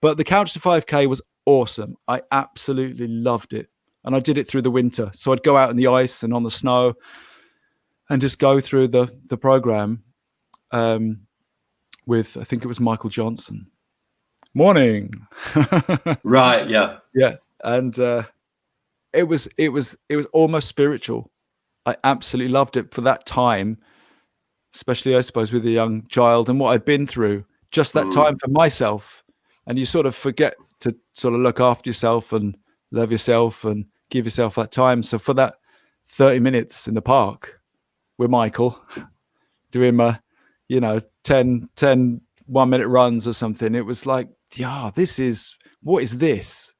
Speaker 2: But the Couch to 5K was awesome. I absolutely loved it. And I did it through the winter. So I'd go out in the ice and on the snow and just go through the program with, I think it was Michael Johnson. Morning.
Speaker 1: Right. Yeah.
Speaker 2: Yeah. And it was almost spiritual. I absolutely loved it for that time, especially, I suppose, with a young child and what I'd been through, just that time for myself. And you sort of forget to sort of look after yourself and love yourself and give yourself that time. So for that 30 minutes in the park with Michael, doing my, 10 1-minute runs or something, it was like, what is this?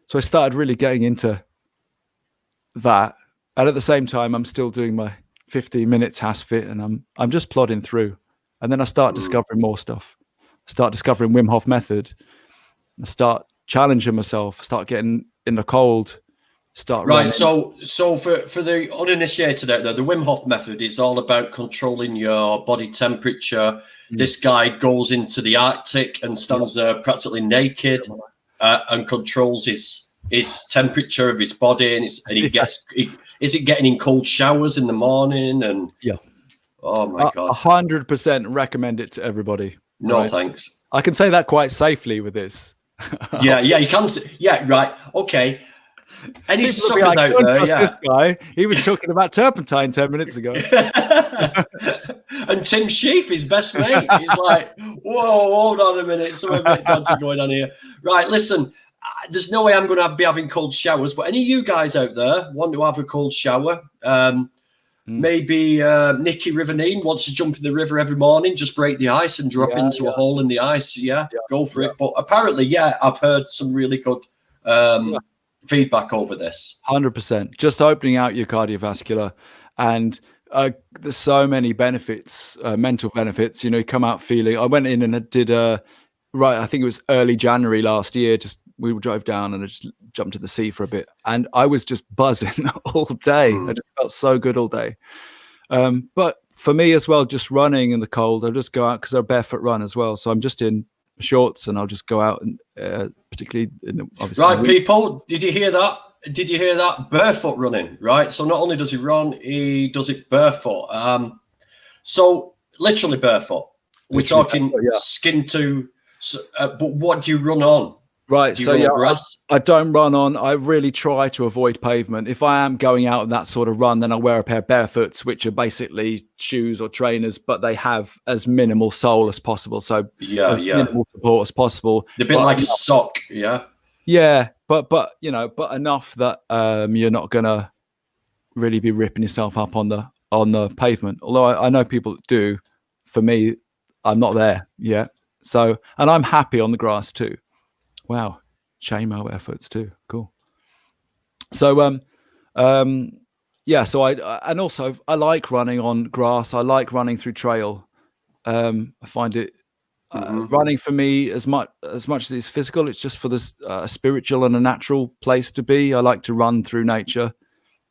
Speaker 2: So I started really getting into that. And at the same time, I'm still doing my 15 minutes HasFit, and I'm just plodding through. And then I start discovering more stuff. I start discovering Wim Hof method. I start challenging myself, start getting in the cold, start running.
Speaker 1: So for the uninitiated out there, the Wim Hof method is all about controlling your body temperature. This guy goes into the Arctic and stands there practically naked and controls his temperature of his body, and he gets is it getting in cold showers in the morning? And oh my god,
Speaker 2: 100% recommend it to everybody.
Speaker 1: No, right? Thanks.
Speaker 2: I can say that quite safely with this.
Speaker 1: Yeah, you can. Yeah, right. Okay. Any suckers out there?
Speaker 2: This guy, he was talking about turpentine 10 minutes ago.
Speaker 1: And Tim Sheaf, his best mate, he's like, whoa, hold on a minute, something a bit dodgy going on here. Right, listen, there's no way I'm going to be having cold showers, but any of you guys out there want to have a cold shower? Maybe Nicky Riverine wants to jump in the river every morning, just break the ice and drop into a hole in the ice. Go for it. But apparently, I've heard some really good feedback over this.
Speaker 2: 100%. Just opening out your cardiovascular, and there's so many benefits, mental benefits. You come out feeling. I went in and did I think it was early January last year, just we drove down and I just jumped to the sea for a bit, and I was just buzzing all day. I just felt so good all day. But for me as well, just running in the cold, I'll just go out because I barefoot run as well. So I'm just in shorts and I'll just go out and particularly in the, obviously.
Speaker 1: Right, people, did you hear that? Did you hear that? Barefoot running, right? So not only does he run, he does it barefoot. So literally barefoot. We're talking skin to, but what do you run on?
Speaker 2: Right, so I don't run on. I really try to avoid pavement. If I am going out on that sort of run, then I'll wear a pair of barefoots, which are basically shoes or trainers, but they have as minimal sole as possible. So minimal support as possible.
Speaker 1: They're a bit like a sock, yeah.
Speaker 2: Yeah, but enough that you're not gonna really be ripping yourself up on the pavement. Although I know people that do. For me, I'm not there yet. So, and I'm happy on the grass too. Wow, chainmail barefoots too. Cool. So, So I like running on grass. I like running through trail. I find it running for me as much as it's physical. It's just for this spiritual and a natural place to be. I like to run through nature.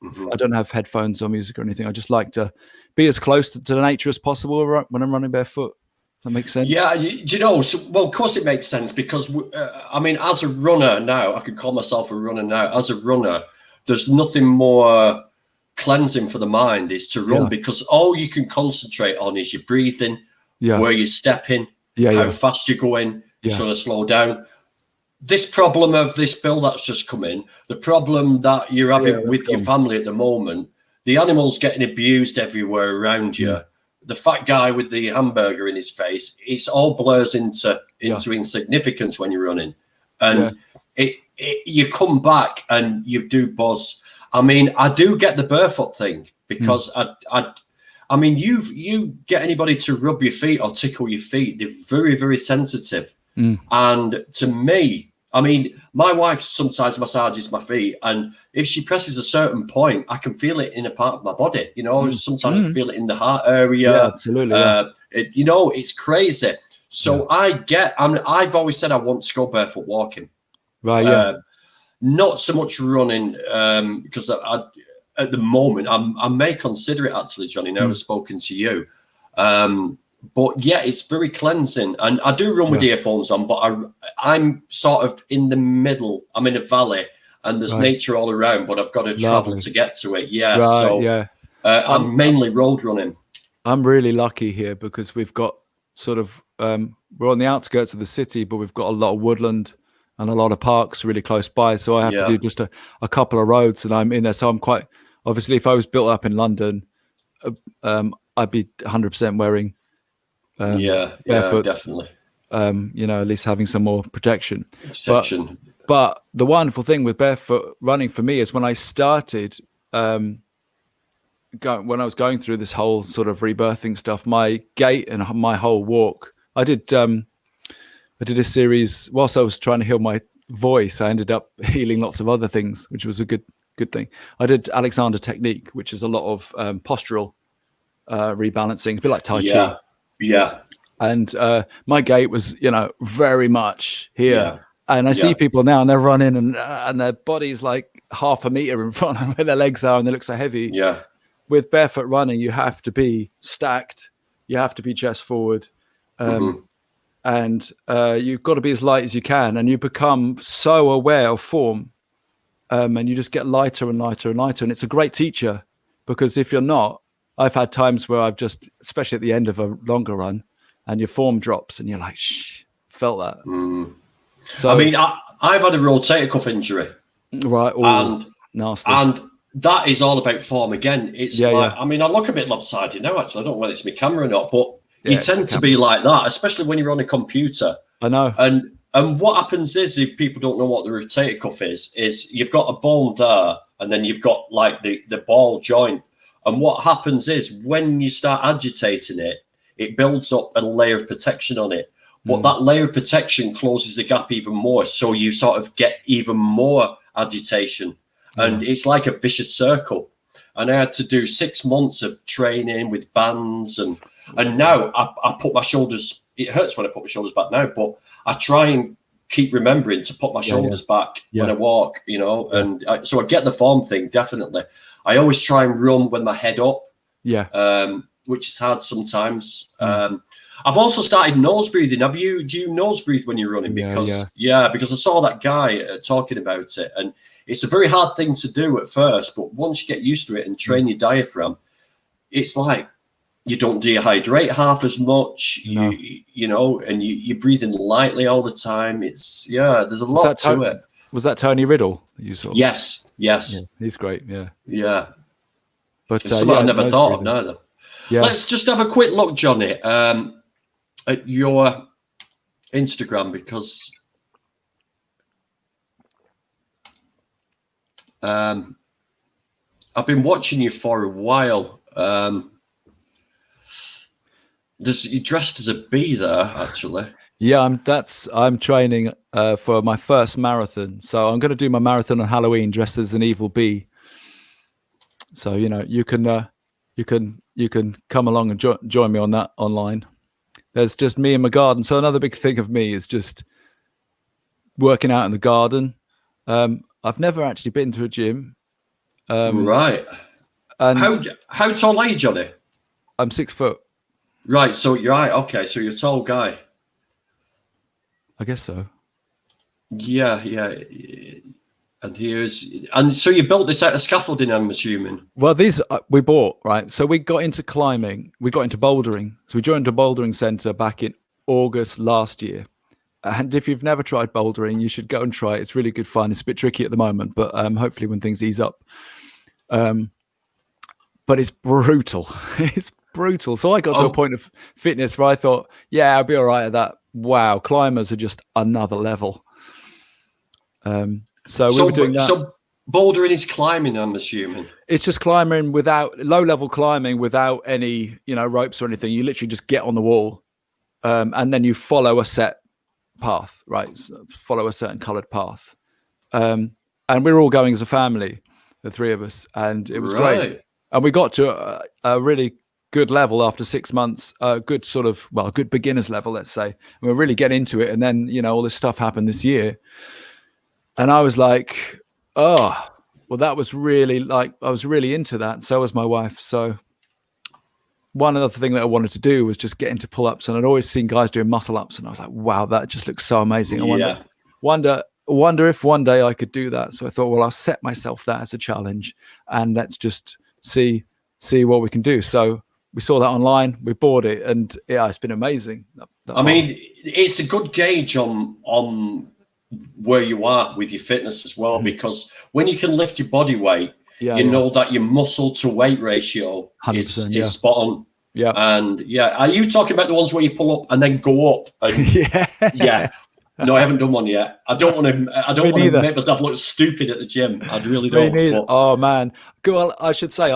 Speaker 2: I don't have headphones or music or anything. I just like to be as close to the nature as possible when I'm running barefoot. That makes sense.
Speaker 1: Yeah, well, of course it makes sense because as a runner now, I could call myself a runner now. As a runner, there's nothing more cleansing for the mind is to run because all you can concentrate on is your breathing, where you're stepping, how fast you're going, you're trying to slow down. This problem of this bill that's just come in, the problem that you're having with your family at the moment, the animals getting abused everywhere around you. The fat guy with the hamburger in his face, it's all blurs into insignificance when you're running. And you come back and you do buzz. I mean, I do get the barefoot thing because you get anybody to rub your feet or tickle your feet, they're very, very sensitive. And to me, I mean, my wife sometimes massages my feet, and if she presses a certain point, I can feel it in a part of my body. Sometimes I can feel it in the heart area.
Speaker 2: Yeah, absolutely.
Speaker 1: It's crazy. So I've always said I want to go barefoot walking.
Speaker 2: Right. Yeah.
Speaker 1: Not so much running because at the moment I may consider it actually, Johnny. Now I've spoken to you. But yeah, it's very cleansing, and I do run with earphones on. But I'm sort of in the middle. I'm in a valley, and there's nature all around. But I've got to travel to get to it. Yeah, I'm mainly road running.
Speaker 2: I'm really lucky here because we've got sort of we're on the outskirts of the city, but we've got a lot of woodland and a lot of parks really close by. So I have to do just a couple of roads, and I'm in there. So I'm quite obviously, if I was built up in London, I'd be 100% wearing. Barefoot,
Speaker 1: definitely.
Speaker 2: At least having some more protection. But the wonderful thing with barefoot running for me is when I started when I was going through this whole sort of rebirthing stuff, my gait and my whole walk. I did a series whilst I was trying to heal my voice. I ended up healing lots of other things, which was a good thing. I did Alexander technique, which is a lot of postural rebalancing, a bit like Tai Chi.
Speaker 1: Yeah.
Speaker 2: And my gait was, very much here. Yeah. And I see people now and they're running and their body's like half a meter in front of where their legs are and they look so heavy.
Speaker 1: Yeah.
Speaker 2: With barefoot running, you have to be stacked. You have to be chest forward. And you've got to be as light as you can. And you become so aware of form. And you just get lighter and lighter and lighter. And it's a great teacher because if you're not, I've had times where I've just, especially at the end of a longer run, and your form drops, and you're like, felt that. So
Speaker 1: I mean, I've had a rotator cuff injury,
Speaker 2: right? And nasty.
Speaker 1: And that is all about form again. It's I mean, I look a bit lopsided now. Actually, I don't know whether it's my camera or not, but you tend to be like that, especially when you're on a computer.
Speaker 2: I know.
Speaker 1: And what happens is, if people don't know what the rotator cuff is you've got a bone there, and then you've got like the ball joint. And what happens is when you start agitating it, it builds up a layer of protection on it. But that layer of protection closes the gap even more. So you sort of get even more agitation. And it's like a vicious circle. And I had to do 6 months of training with bands. And now I put my shoulders, it hurts when I put my shoulders back now, but I try and keep remembering to put my shoulders back when I walk, you know, and so I get the form thing, definitely. I always try and run with my head up, which is hard sometimes. I've also started nose breathing. Do you nose breathe when you're running? Because because I saw that guy talking about it, and it's a very hard thing to do at first, but once you get used to it and train your diaphragm, it's like you don't dehydrate half as much, you know, and you're breathing lightly all the time. It's there's a lot to it.
Speaker 2: Was that Tony Riddle that you saw?
Speaker 1: Yes.
Speaker 2: Yeah, he's great. Yeah.
Speaker 1: But it's something I never thought of neither. Yeah. Let's just have a quick look, Jonny, at your Instagram, because I've been watching you for a while. You're dressed as a bee there, actually.
Speaker 2: Yeah, I'm training for my first marathon. So I'm going to do my marathon on Halloween dressed as an evil bee. So, you know, you can come along and join me on that online. There's just me in my garden. So another big thing of me is just working out in the garden. I've never actually been to a gym.
Speaker 1: Right. And how tall are you, Jonny?
Speaker 2: I'm 6 foot.
Speaker 1: Right. So you're right. Okay. So you're a tall guy.
Speaker 2: I guess so.
Speaker 1: Yeah. And so you built this out of scaffolding, I'm assuming.
Speaker 2: Well, these we bought, right? So we got into climbing, we got into bouldering. So we joined a bouldering center back in August last year. And if you've never tried bouldering, you should go and try it. It's really good fun. It's a bit tricky at the moment, but hopefully when things ease up. But it's brutal. It's brutal. So I got to a point of fitness where I thought, I'll be all right at that. Wow, climbers are just another level. So we were doing that.
Speaker 1: So bouldering is climbing, I'm assuming.
Speaker 2: It's just climbing without low-level climbing without any, ropes or anything. You literally just get on the wall, and then you follow a set path, right? So follow a certain coloured path, and we were all going as a family, the three of us, and it was great. And we got to a really good level after 6 months, a good beginner's level, let's say. And we're really getting into it, and then all this stuff happened this year. And I was like, that was really I was really into that. And so was my wife. So one other thing that I wanted to do was just get into pull-ups. And I'd always seen guys doing muscle ups. And I was like, wow, that just looks so amazing. I wonder if one day I could do that. So I thought, well, I'll set myself that as a challenge and let's just see what we can do. So we saw that online, we bought it, and it's been amazing. I
Speaker 1: mean, it's a good gauge on where you are with your fitness as well, because when you can lift your body weight, you know that your muscle to weight ratio is spot on. Yeah. And are you talking about the ones where you pull up and then go up? And, No, I haven't done one yet. I don't want to make myself look stupid at the gym. I really don't.
Speaker 2: But... Oh man. Well, I should say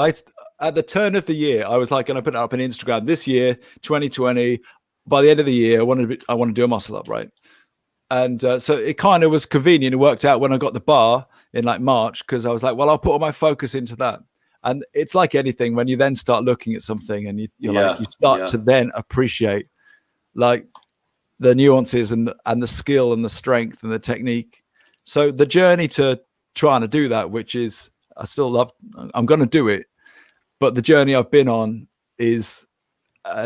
Speaker 2: at the turn of the year, I was like going to put it up on Instagram this year, 2020. By the end of the year, I want to do a muscle up, right? And so it kind of was convenient. It worked out when I got the bar in like March, because I was like, well, I'll put all my focus into that. And it's like anything, when you then start looking at something and you start to then appreciate like the nuances and the skill and the strength and the technique. So the journey to trying to do that, which is I still love, I'm going to do it, but the journey I've been on has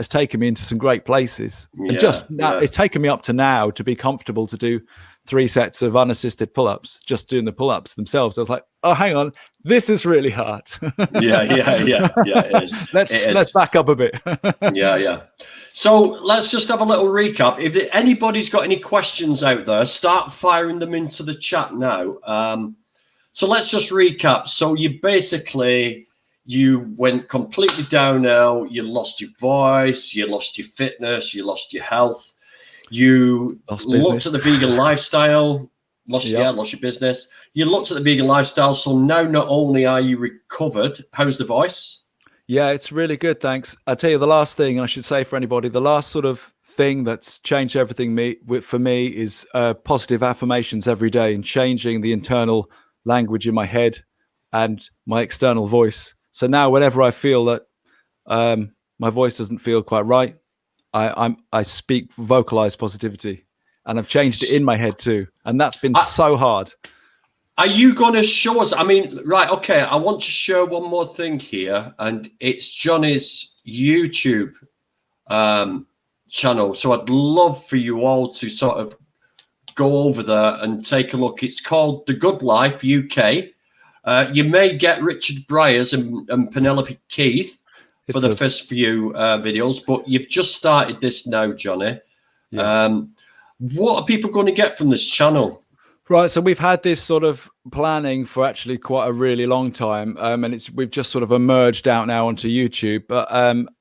Speaker 2: taken me into some great places. And just now, it's taken me up to now to be comfortable to do 3 sets of unassisted pull-ups, just doing the pull-ups themselves. I was like, oh, hang on, this is really hard. It is. Let's back up a bit.
Speaker 1: So let's just have a little recap. If anybody's got any questions out there, start firing them into the chat now. So let's just recap. So you went completely downhill. You lost your voice. You lost your fitness. You lost your health. You looked at the vegan lifestyle. Lost your business. You looked at the vegan lifestyle. So now not only are you recovered, how's the voice?
Speaker 2: Yeah, it's really good. Thanks. I'll tell you the last thing, and I should say for anybody, the last sort of thing that's changed everything for me is positive affirmations every day and changing the internal language in my head and my external voice. So now whenever I feel that my voice doesn't feel quite right, I vocalize positivity. and I've changed it in my head too, and that's been so hard.
Speaker 1: Are you going to show us? I mean, right, okay, I want to share one more thing here, and it's Jonny's YouTube channel. So I'd love for you all to sort of go over there and take a look. It's called The Good Life UK. You may get Richard Bryars and Penelope Keith for the first few videos, but you've just started this now, Jonny. Yeah. What are people going to get from this channel?
Speaker 2: Right, so we've had this sort of planning for actually quite a really long time, and we've just sort of emerged out now onto YouTube. But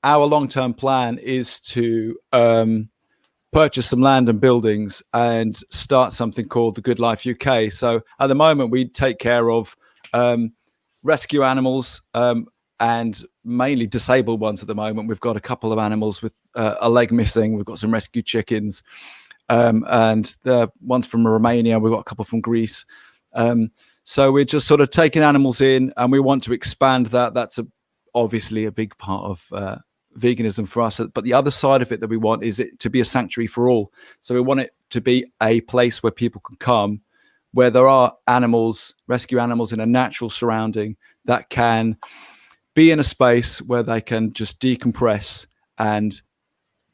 Speaker 2: our long-term plan is to purchase some land and buildings and start something called the Good Life UK. So at the moment, we take care of rescue animals and mainly disabled ones at the moment. We've got a couple of animals with a leg missing. We've got some rescue chickens. And the ones from Romania, we've got a couple from Greece. So we're just sort of taking animals in, and we want to expand that. That's obviously a big part of veganism for us. But the other side of it that we want is it to be a sanctuary for all. So we want it to be a place where people can come, where there are animals, rescue animals in a natural surrounding that can be in a space where they can just decompress and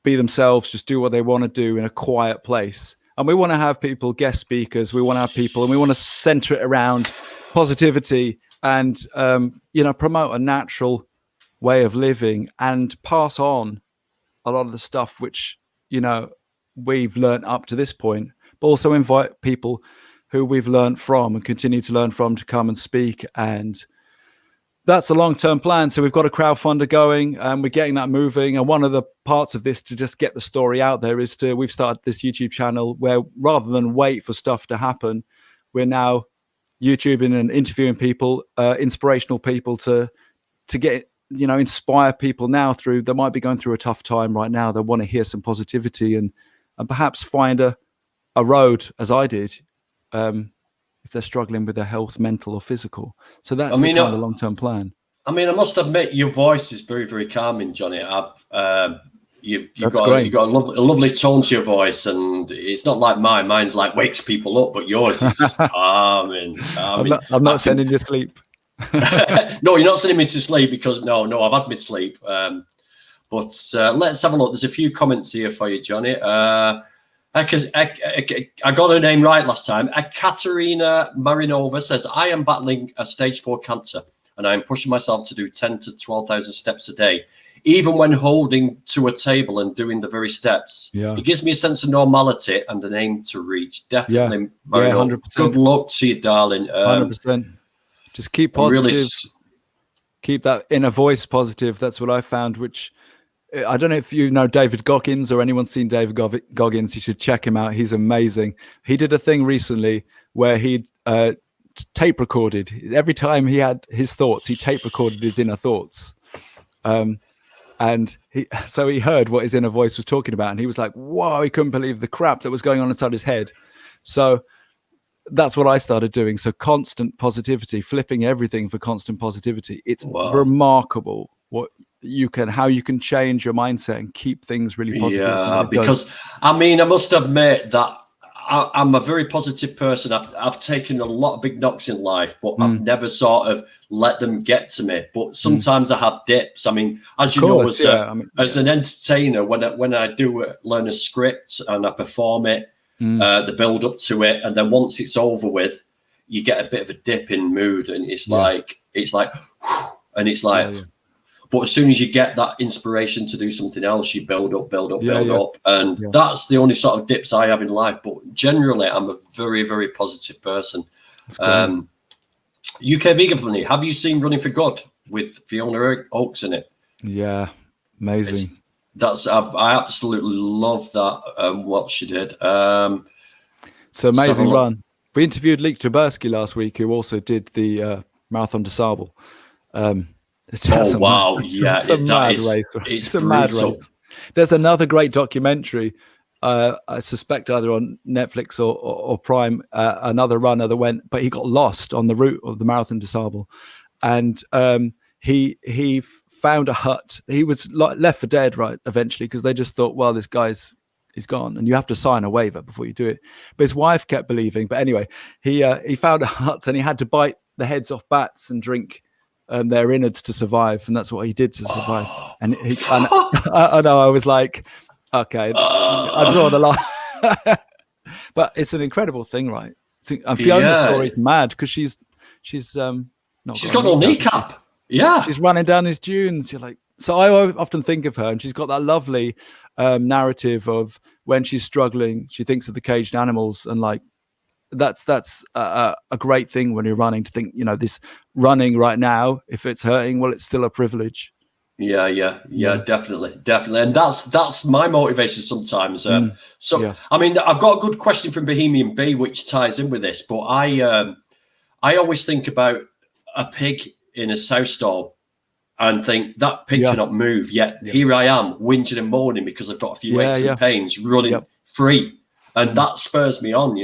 Speaker 2: be themselves, just do what they want to do in a quiet place. And we want to have people, guest speakers, we want to have people, and we want to center it around positivity and, promote a natural way of living and pass on a lot of the stuff which, we've learned up to this point, but also invite people who we've learned from and continue to learn from to come and speak. And that's a long-term plan. So we've got a crowdfunder going and we're getting that moving. And one of the parts of this to just get the story out there is we've started this YouTube channel where rather than wait for stuff to happen, we're now YouTubing and interviewing people, inspirational people to get, inspire people now through, they might be going through a tough time right now. They want to hear some positivity and perhaps find a road as I did, if they're struggling with their health, mental or physical. So that's the kind of long-term plan. I
Speaker 1: mean, I must admit, your voice is very, very calming, Jonny. You've got a lovely tone to your voice, and it's not like mine. Mine's like wakes people up, but yours is just calming.
Speaker 2: I'm not sending you to sleep.
Speaker 1: No, you're not sending me to sleep because no, I've had my sleep. But let's have a look. There's a few comments here for you, Jonny. I got her name right last time. Katerina Marinova says, I am battling a stage 4 cancer and I'm pushing myself to do 10 to 12,000 steps a day. Even when holding to a table and doing the very steps, it gives me a sense of normality and an aim to reach. Definitely, Marinova. 100%. Good luck to you, darling.
Speaker 2: 100%. Just keep positive. Keep that inner voice positive. That's what I found, which... I don't know if you know David Goggins or anyone's seen David Goggins. You should check him out. He's amazing. He did a thing recently where he tape recorded. Every time he had his thoughts, he tape recorded his inner thoughts. And so he heard what his inner voice was talking about. And he was like, whoa, he couldn't believe the crap that was going on inside his head. So that's what I started doing. So constant positivity, flipping everything for constant positivity. It's remarkable how you can change your mindset and keep things really positive.
Speaker 1: Yeah, because I mean, I must admit that I'm a very positive person. I've taken a lot of big knocks in life, but I've never sort of let them get to me. But sometimes I have dips. I mean, as you know, as an entertainer, when I do learn a script and I perform it, the build up to it, and then once it's over with, you get a bit of a dip in mood, and it's like, and it's like. But as soon as you get that inspiration to do something else, you build up. And that's the only sort of dips I have in life. But generally, I'm a very, very positive person. UK Vegan Company, have you seen Running for Good with Fiona Oakes in it?
Speaker 2: Yeah, amazing.
Speaker 1: I absolutely love that, what she did.
Speaker 2: It's an amazing run. We interviewed Leek Taberski last week, who also did the Marathon des Sables. It's a mad race. It's a mad race. There's another great documentary, I suspect either on Netflix or Prime, another runner that went, but he got lost on the route of the Marathon des Sables. And he found a hut. He was left for dead, right, eventually, because they just thought, well, this guy's he's gone, and you have to sign a waiver before you do it. But his wife kept believing. But anyway, he found a hut, and he had to bite the heads off bats and drink their innards to survive, and that's what he did to survive. And I know, I was like, okay, I'm drawing the line. But it's an incredible thing, right? And Fiona's story is mad because she's got
Speaker 1: no kneecap. Yeah,
Speaker 2: she's running down these dunes. You're like, so I often think of her, and she's got that lovely narrative of when she's struggling, she thinks of the caged animals, and like that's a great thing when you're running, to think, this running right now, if it's hurting, well, it's still a privilege.
Speaker 1: Yeah, definitely, and that's my motivation sometimes. I mean, I've got a good question from Bohemian B, which ties in with this, but I always think about a pig in a sow stall and think that pig cannot move, yet here I am whinging and moaning because I've got a few aches and pains, running free, and that spurs me on,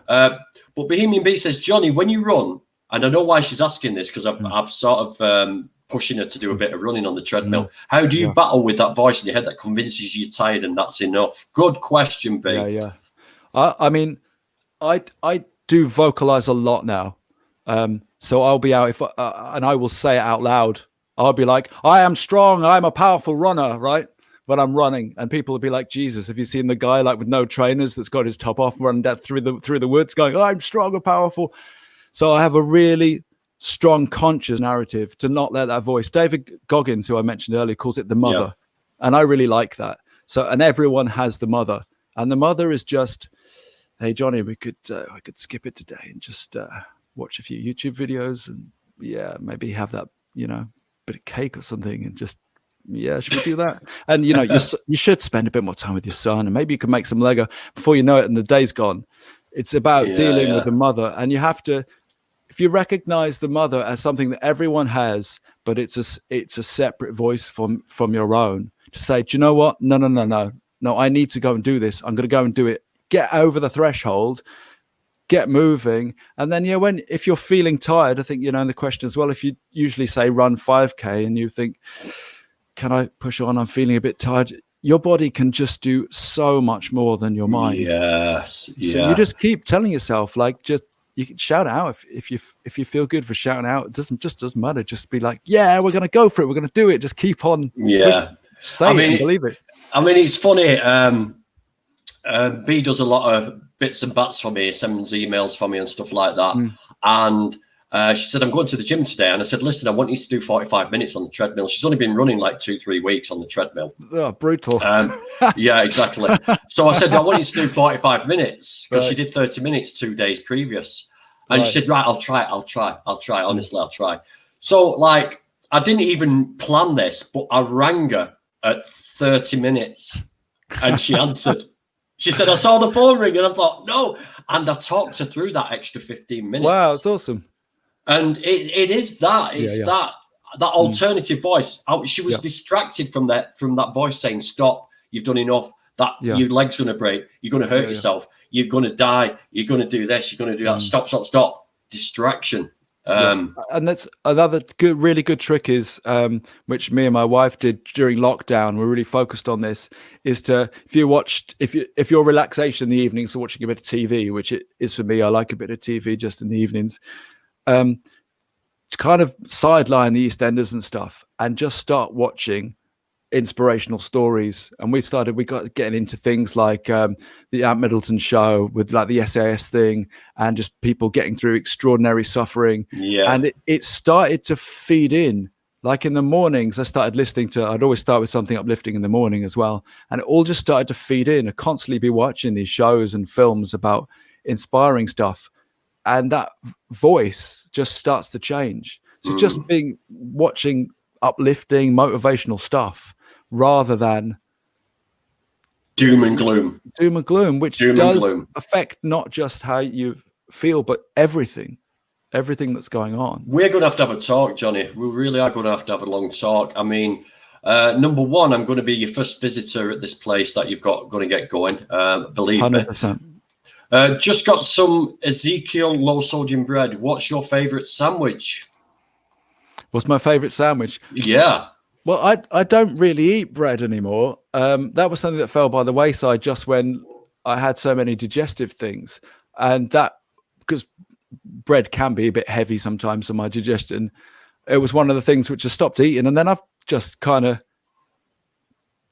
Speaker 1: But Bohemian B says, Jonny, when you run, and I know why she's asking this, because I've sort of pushing her to do a bit of running on the treadmill. How do you battle with that voice in your head that convinces you tired and that's enough? Good question, B.
Speaker 2: I mean, I do vocalize a lot now. So I'll be out and I will say it out loud. I'll be like, I am strong. I'm a powerful runner, right? When I'm running, and people will be like, Jesus, have you seen the guy like with no trainers that's got his top off running down through the woods going, I'm strong and powerful. So I have a really strong conscious narrative to not let that voice. David Goggins, who I mentioned earlier, calls it the mother. And I really like that. So, and everyone has the mother, and the mother is just, hey, Jonny, we could skip it today and just watch a few YouTube videos and maybe have that, bit of cake or something, and just, should we do that? And, you should spend a bit more time with your son, and maybe you can make some Lego before you know it and the day's gone. It's about dealing with the mother, and you have to, if you recognize the mother as something that everyone has, but it's a separate voice from your own, to say, do you know what? No, I need to go and do this. I'm going to go and do it. Get over the threshold, get moving. And then, if you're feeling tired, I think, in the question as well, if you usually say run 5K and you think, can I push on? I'm feeling a bit tired. Your body can just do so much more than your mind.
Speaker 1: Yes.
Speaker 2: So you just keep telling yourself, like, you can shout out if you feel good for shouting out. It doesn't matter. Just be like, we're going to go for it. We're going to do it. Just keep on. Say it and believe it.
Speaker 1: I mean, it's funny. B does a lot of bits and bats for me, sends emails for me and stuff like that. And she said, I'm going to the gym today. And I said, listen, I want you to do 45 minutes on the treadmill. She's only been running like 2-3 weeks on the treadmill.
Speaker 2: Oh, brutal.
Speaker 1: Yeah, exactly. So I said, I want you to do 45 minutes, because she did 30 minutes 2 days previous. And she said, right, I'll try. Honestly, I'll try. So, like, I didn't even plan this, but I rang her at 30 minutes and she answered. She said, I saw the phone ring, and I thought, no. And I talked her through that extra 15 minutes.
Speaker 2: Wow, it's awesome.
Speaker 1: And it is that. It's that alternative voice. She was distracted from that voice saying, stop, you've done enough. Your leg's going to break. You're going to hurt yourself. You're going to die. You're going to do this. You're going to do that. Stop. Distraction.
Speaker 2: And that's another really good trick is, which me and my wife did during lockdown. We're really focused on this, is to, if your relaxation in the evenings, so watching a bit of TV, which it is for me, I like a bit of TV just in the evenings, to kind of sideline the EastEnders and stuff and just start watching inspirational stories. And we got getting into things like the Ant Middleton show with like the SAS thing, and just people getting through extraordinary suffering. And it started to feed in. Like in the mornings, I started listening to, I'd always start with something uplifting in the morning as well, and it all just started to feed in. I constantly be watching these shows and films about inspiring stuff, and that voice just starts to change. So just watching uplifting, motivational stuff rather than
Speaker 1: doom and gloom,
Speaker 2: which does affect not just how you feel, but everything that's going on.
Speaker 1: We're going to have a talk, Jonny. We really are going to have a long talk. I mean, number one, I'm going to be your first visitor at this place that you've got going to get going. Believe 100%. Me. Just got some Ezekiel low sodium bread. What's your favorite sandwich?
Speaker 2: What's my favorite sandwich?
Speaker 1: Yeah.
Speaker 2: Well, I don't really eat bread anymore. that was something that fell by the wayside just when I had so many digestive things, and that because bread can be a bit heavy sometimes on my digestion. It was one of the things which I stopped eating, and then I've just kind of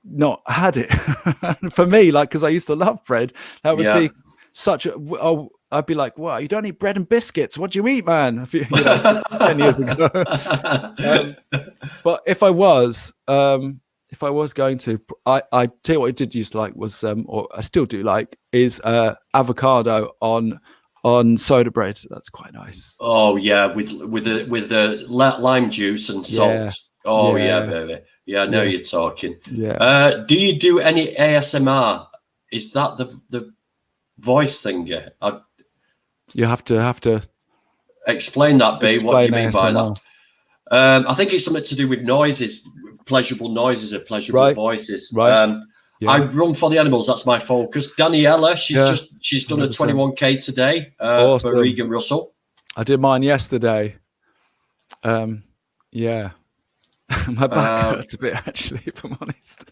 Speaker 2: not had it. For me, like, because I used to love bread, that would be such a I'd be like, "Wow, you don't eat bread and biscuits? What do you eat, man?" 10 years ago. But if I was going to, I tell you what I did used to like was, or I still do like, is avocado on soda bread. That's quite nice.
Speaker 1: Oh yeah, with the lime juice and salt. Oh yeah, baby. Yeah, now you're talking.
Speaker 2: Yeah.
Speaker 1: Do you do any ASMR? Is that the voice thing? Yeah.
Speaker 2: You have to
Speaker 1: explain that, B. What do you mean by
Speaker 2: ASMR.
Speaker 1: that? I think it's something to do with noises, pleasurable noises or pleasurable voices.
Speaker 2: Right.
Speaker 1: I run for the animals. That's my focus. Daniela, she's done 100%. A 21K today
Speaker 2: awesome.
Speaker 1: For Regan Russell.
Speaker 2: I did mine yesterday. Yeah. My back hurts a bit, actually, if I'm honest.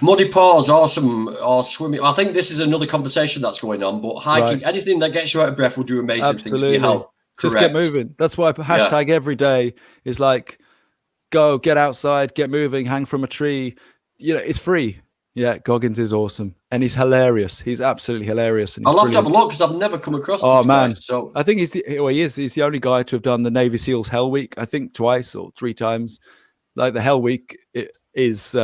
Speaker 1: Muddy paws, awesome, or swimming. I think this is another conversation that's going on, but hiking, anything that gets you out of breath will do amazing things for your health.
Speaker 2: Just get moving. That's why hashtag every day is like, go, get outside, get moving, hang from a tree. It's free. Yeah, Goggins is awesome. And he's hilarious. He's absolutely hilarious. And
Speaker 1: I'll have to have a look because I've never come across this guy. So
Speaker 2: I think he's the only guy to have done the Navy SEALs Hell Week, I think twice or three times. Like the Hell Week is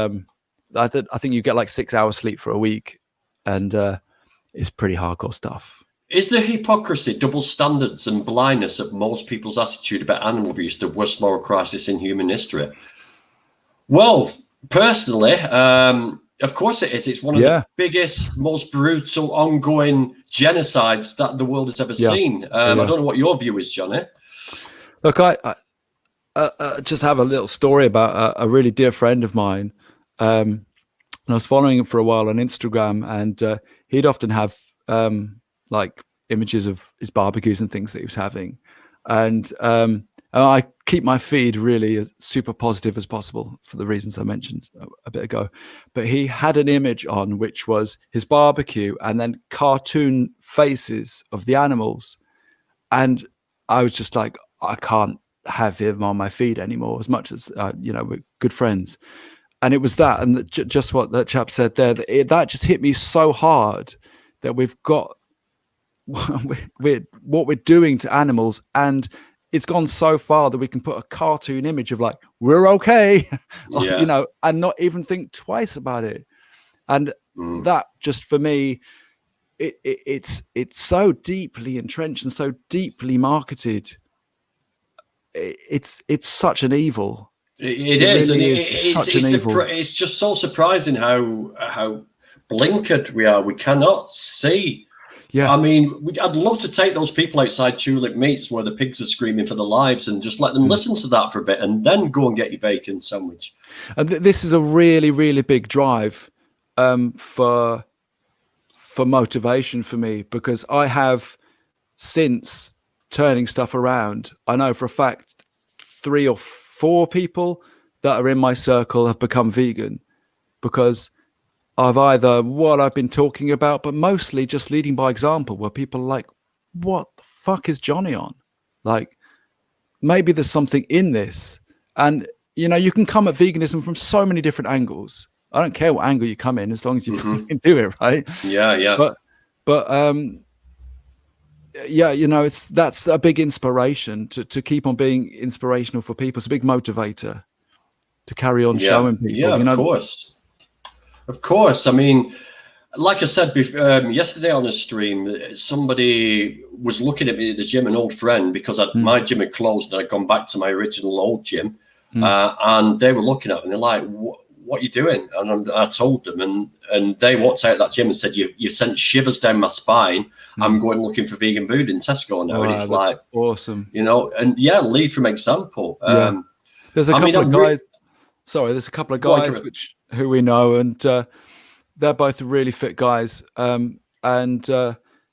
Speaker 2: I think you get like 6 hours sleep for a week, and it's pretty hardcore stuff.
Speaker 1: Is the hypocrisy, double standards and blindness of most people's attitude about animal abuse the worst moral crisis in human history? Well, personally, of course it is. It's one of the biggest, most brutal, ongoing genocides that the world has ever seen. I don't know what your view is, Johnny.
Speaker 2: Look, I just have a little story about a really dear friend of mine. And I was following him for a while on Instagram, and he'd often have like images of his barbecues and things that he was having. And I keep my feed really as super positive as possible for the reasons I mentioned a bit ago. But he had an image on which was his barbecue and then cartoon faces of the animals. And I was just like, I can't have him on my feed anymore, as much as, we're good friends. And it was that, and just what that chap said there, that just hit me so hard that we've got what we're doing to animals, and it's gone so far that we can put a cartoon image of like, we're okay, and not even think twice about it. And that just for me, it's so deeply entrenched and so deeply marketed. It's such an evil.
Speaker 1: It is, really and it's just so surprising how blinkered we are. We cannot see. Yeah, I mean, I'd love to take those people outside Tulip Meats where the pigs are screaming for their lives and just let them listen to that for a bit and then go and get your bacon sandwich.
Speaker 2: And this is a really, really big drive for motivation for me, because I have, since turning stuff around, I know for a fact 3 or 4 people that are in my circle have become vegan because of either what I've been talking about, but mostly just leading by example, where people are like, what the fuck is Johnny on? Like, maybe there's something in this. And, you can come at veganism from so many different angles. I don't care what angle you come in, as long as you can do it, right?
Speaker 1: Yeah.
Speaker 2: But that's a big inspiration to keep on being inspirational for people. It's a big motivator to carry on showing people.
Speaker 1: Yeah, of course. I mean, like I said yesterday on the stream, somebody was looking at me at the gym, an old friend, because my gym had closed and I'd gone back to my original old gym, and they were looking at me and they're like, what are you doing? And I told them, and they walked out of that gym and said, you sent shivers down my spine. I'm going looking for vegan food in Tesco now. And it's like,
Speaker 2: awesome.
Speaker 1: And lead from example.
Speaker 2: There's a couple of guys. There's a couple of guys who we know, and they're both really fit guys.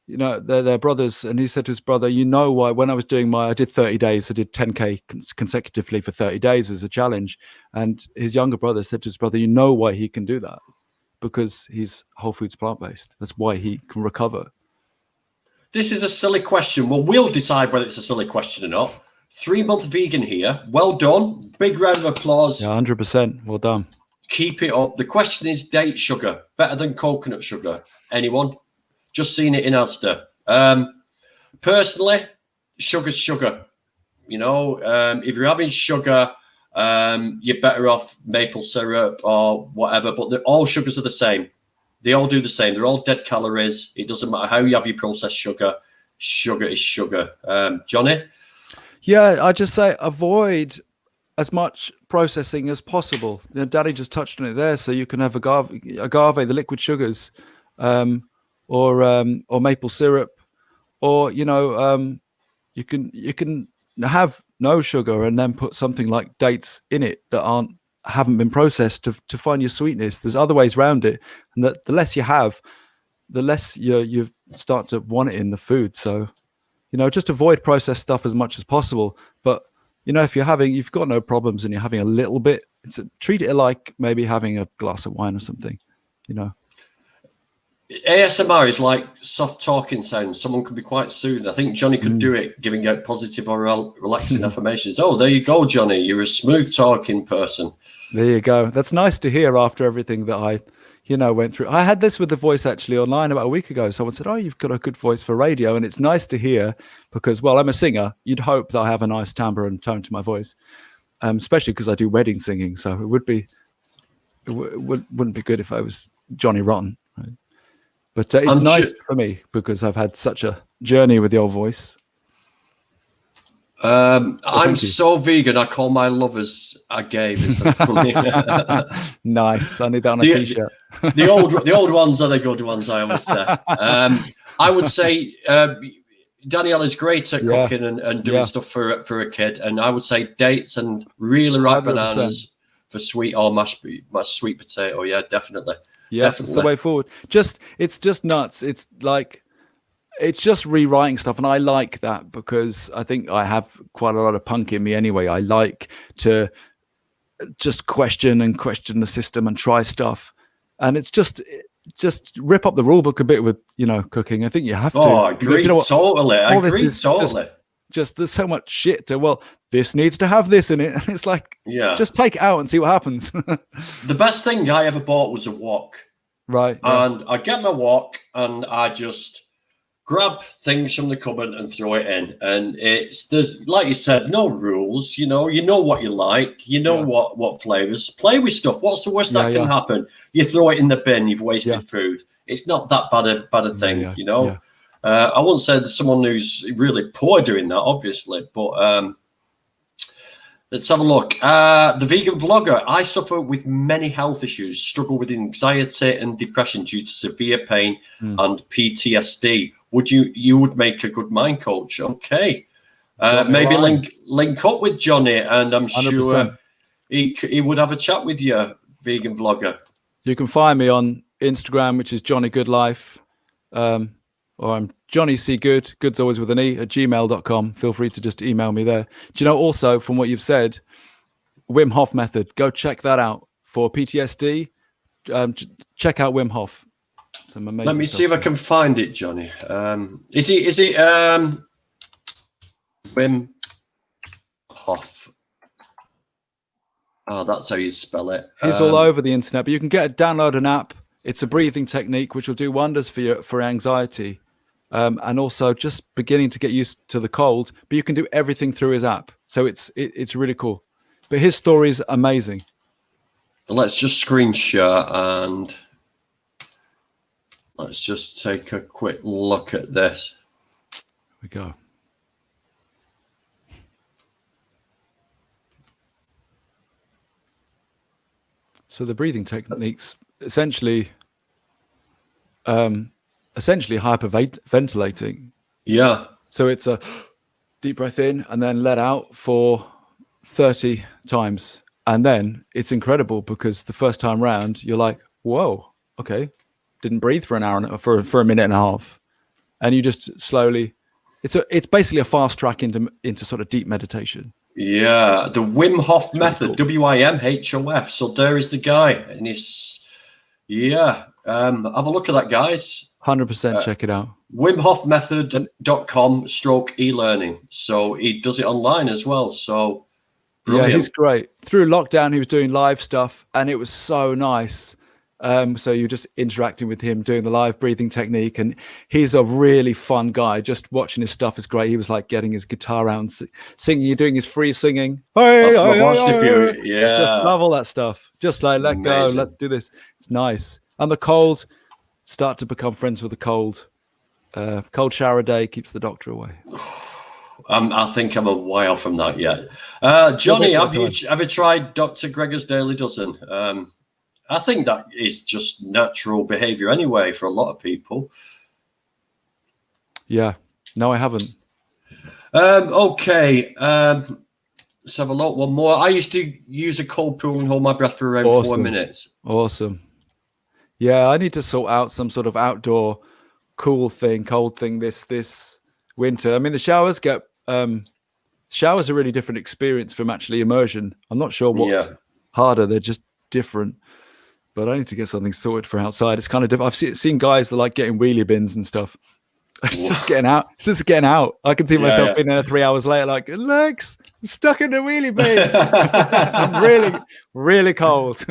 Speaker 2: you know, they're brothers, and he said to his brother, you know why, when I was doing I did 30 days, I did 10K consecutively for 30 days as a challenge. And his younger brother said to his brother, you know why he can do that? Because he's whole foods plant-based. That's why he can recover.
Speaker 1: This is a silly question. Well, we'll decide whether it's a silly question or not. 3-month vegan here. Well done. Big round of applause.
Speaker 2: Yeah, 100%. Well done.
Speaker 1: Keep it up. The question is date sugar. Better than coconut sugar. Anyone? Just seen it in Asda. Personally, sugar's sugar. You know, if you're having sugar, you're better off maple syrup or whatever. But all sugars are the same. They all do the same. They're all dead calories. It doesn't matter how you have your processed sugar. Sugar is sugar. Jonny?
Speaker 2: Yeah, I just say avoid as much processing as possible. You know, Daddy just touched on it there. So you can have agave, the liquid sugars, or maple syrup, or you know, you can have no sugar and then put something like dates in it that haven't been processed to find your sweetness. There's other ways around it, and that the less you have, the less you start to want it in the food. So, you know, just avoid processed stuff as much as possible. But you know, if you've got no problems and you're having a little bit, treat it like maybe having a glass of wine or something. You know,
Speaker 1: ASMR is like soft talking sounds. Someone could be quite soothed. I think Jonny could do it, giving out positive or relaxing affirmations. Oh, there you go, Jonny. You're a smooth talking person.
Speaker 2: There you go. That's nice to hear after everything that I, you know, went through. I had this with the voice actually online about a week ago. Someone said, oh, you've got a good voice for radio. And it's nice to hear because, well, I'm a singer. You'd hope that I have a nice timbre and tone to my voice, especially because I do wedding singing. So it wouldn't be good if I was Johnny Rotten. Right? But it's nice for me because I've had such a journey with your voice.
Speaker 1: I'm so vegan. I call my lovers gay.
Speaker 2: Nice. I need that on a t-shirt.
Speaker 1: the old ones are the good ones. I always say. I would say Danielle is great at cooking and doing stuff for a kid. And I would say dates and really ripe 100%. Bananas for sweet or mashed sweet potato. Yeah, definitely.
Speaker 2: Yeah, definitely. It's the way forward. It's just nuts. It's like. It's just rewriting stuff. And I like that because I think I have quite a lot of punk in me anyway. I like to just question the system and try stuff. And it's just rip up the rule book a bit with, you know, cooking. I think you have to.
Speaker 1: Oh, I agree. You know totally. I agree totally.
Speaker 2: Just there's so much shit this needs to have this in it. And it's like, just take it out and see what happens.
Speaker 1: The best thing I ever bought was a wok.
Speaker 2: Right.
Speaker 1: And I get my wok and I just grab things from the cupboard and throw it in. And there's, like you said, no rules. You know what you like. You know what flavors. Play with stuff. What's the worst that can happen? You throw it in the bin. You've wasted food. It's not that bad a thing, you know. Yeah. I wouldn't say that someone who's really poor doing that, obviously, but let's have a look. The vegan vlogger. I suffer with many health issues, struggle with anxiety and depression due to severe pain and PTSD. You would make a good mind coach. Okay. Maybe link up with Jonny, and I'm 100%. Sure he would have a chat with you, vegan vlogger. You
Speaker 2: can find me on Instagram, which is Jonny Goode Life. Or I'm Jonny C. Goode. Goode's always with an E at gmail.com. Feel free to just email me there. Do you know, also from what you've said, Wim Hof method, go check that out for PTSD. Check out Wim Hof. Let me see if I can find it, Jonny. Is it Wim Hof? Oh, that's how you spell it. It's all over the internet, but you can download an app. It's a breathing technique which will do wonders for anxiety, and also just beginning to get used to the cold. But you can do everything through his app, so it's really cool. But his story is amazing. Let's just screenshot and. Let's just take a quick look at this. Here we go. So the breathing techniques essentially hyperventilating. Yeah. So it's a deep breath in and then let out for 30 times. And then it's incredible because the first time round, you're like, whoa, okay. Didn't breathe for an hour for a minute and a half, and you just slowly. It's basically a fast track into sort of deep meditation.
Speaker 1: Yeah, the Wim Hof method, cool. WIMHOF. So there is the guy, and he's have a look at that, guys.
Speaker 2: 100% check it out.
Speaker 1: WimHofMethod.com/e-learning. So he does it online as well. So brilliant.
Speaker 2: Yeah, he's great. Through lockdown, he was doing live stuff, and it was so nice. So you're just interacting with him, doing the live breathing technique, and he's a really fun guy. Just watching his stuff is great. He was like getting his guitar out and singing. You're doing his free singing.
Speaker 1: Yeah,
Speaker 2: just love all that stuff. Just like let go, let's do this. It's nice. And the cold, start to become friends with the cold. Cold shower a day keeps the doctor away.
Speaker 1: I think I'm a while from that yet. Johnny, have you tried Dr. Gregor's Daily Dozen? I think that is just natural behavior anyway for a lot of people.
Speaker 2: Yeah. No, I haven't.
Speaker 1: Okay. Let's have a look. One more. I used to use a cold pool and hold my breath for around 4 minutes.
Speaker 2: Awesome. Yeah, I need to sort out some sort of outdoor cold thing this winter. I mean, the showers are a really different experience from actually immersion. I'm not sure what's harder. They're just different. But I need to get something sorted for outside. It's kind of different. I've seen guys that like getting wheelie bins and stuff. It's just getting out. It's just getting out. I can see myself being there 3 hours later, like, Lex, I'm stuck in the wheelie bin. I'm really, really cold.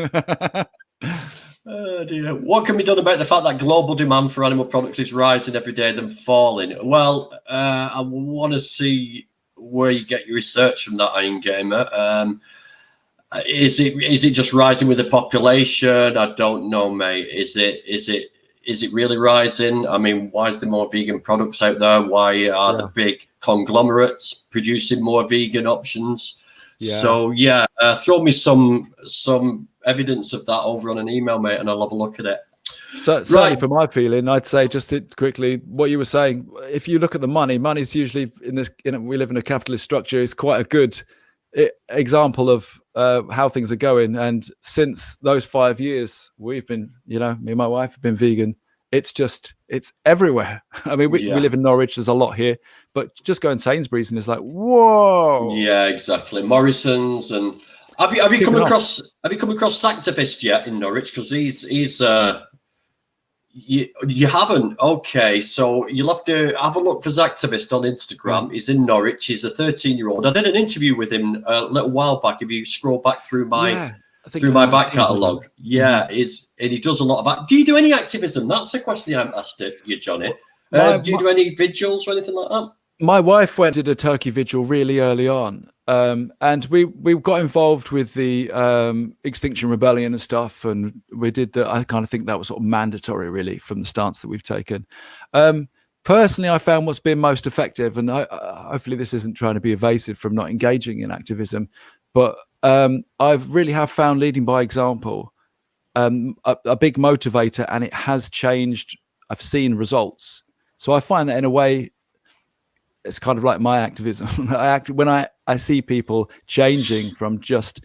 Speaker 1: Oh dear. What can be done about the fact that global demand for animal products is rising every day than falling? Well, I want to see where you get your research from that, Iron Gamer. Is it just rising with the population? I don't know, mate. Is it really rising? I mean, why is there more vegan products out there? Why are the big conglomerates producing more vegan options? So throw me some evidence of that over on an email, mate, and I'll have a look at it.
Speaker 2: So, certainly for my feeling, I'd say just quickly what you were saying. If you look at the money's usually we live in a capitalist structure. It's quite a good example of how things are going. And since those 5 years, we've been, me and my wife have been vegan. It's everywhere. I mean, we live in Norwich. There's a lot here, but just going Sainsbury's and it's like, whoa. Yeah,
Speaker 1: exactly. Morrison's and have you come across Sactivist yet in Norwich? Because he's you haven't. Okay, so you'll have to have a look for Zactivist on Instagram. He's in Norwich. He's a 13-year-old. I did an interview with him a little while back. If you scroll back through my back catalogue, and he does a lot of. Do you do any activism? That's the question I haven't asked you, Johnny. Do you do any vigils or anything like that?
Speaker 2: My wife did a turkey vigil really early on, and we got involved with the Extinction Rebellion and stuff, and we did that. I kind of think that was sort of mandatory, really, from the stance that we've taken. Personally, I found what's been most effective, and hopefully this isn't trying to be evasive from not engaging in activism, but I've really have found leading by example a big motivator, and it has changed. I've seen results, so I find that in a way. It's kind of like my activism. When I see people changing from just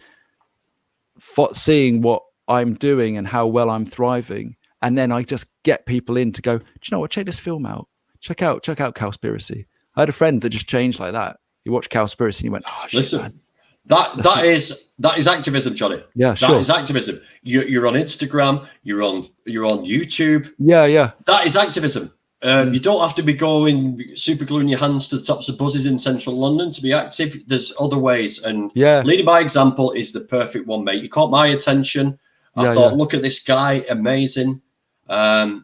Speaker 2: seeing what I'm doing and how well I'm thriving, and then I just get people in to go, do you know what? Check this film out. Check out Cowspiracy. I had a friend that just changed like that. He watched Cowspiracy and he went, oh, shit,
Speaker 1: listen,
Speaker 2: man.
Speaker 1: That is activism, Johnny.
Speaker 2: Yeah,
Speaker 1: sure. That is activism. You're on Instagram. You're on YouTube.
Speaker 2: Yeah.
Speaker 1: That is activism. You don't have to be going super gluing your hands to the tops of buses in central London to be active. There's other ways, and leading by example is the perfect one, mate. You caught my attention. I thought, look at this guy, amazing. I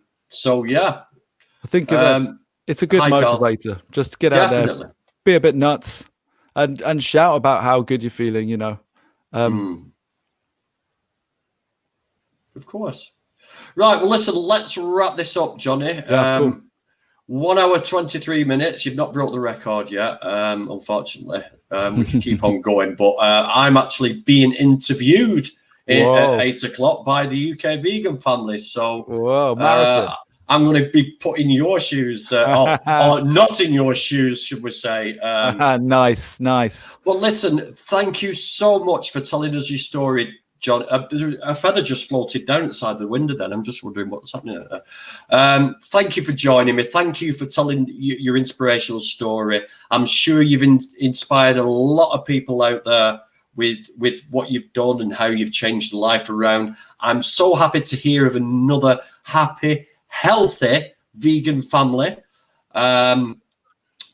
Speaker 1: think
Speaker 2: it's a good motivator. Just get out there, be a bit nuts, and shout about how good you're feeling.
Speaker 1: Of course. Right. Well, listen. Let's wrap this up, Johnny.
Speaker 2: Cool.
Speaker 1: 1 hour 23 minutes. You've not broke the record yet, unfortunately. We can keep on going, but I'm actually being interviewed at 8 o'clock by the UK vegan family. So
Speaker 2: marathon.
Speaker 1: I'm going to be put in your shoes, or not in your shoes, should we say.
Speaker 2: Nice.
Speaker 1: Well, listen, thank you so much for telling us your story John, a feather just floated down outside the window. Then I'm just wondering what's happening there. Thank you for joining me. Thank you for telling your inspirational story. I'm sure you've inspired a lot of people out there with what you've done and how you've changed life around. I'm so happy to hear of another happy, healthy vegan family.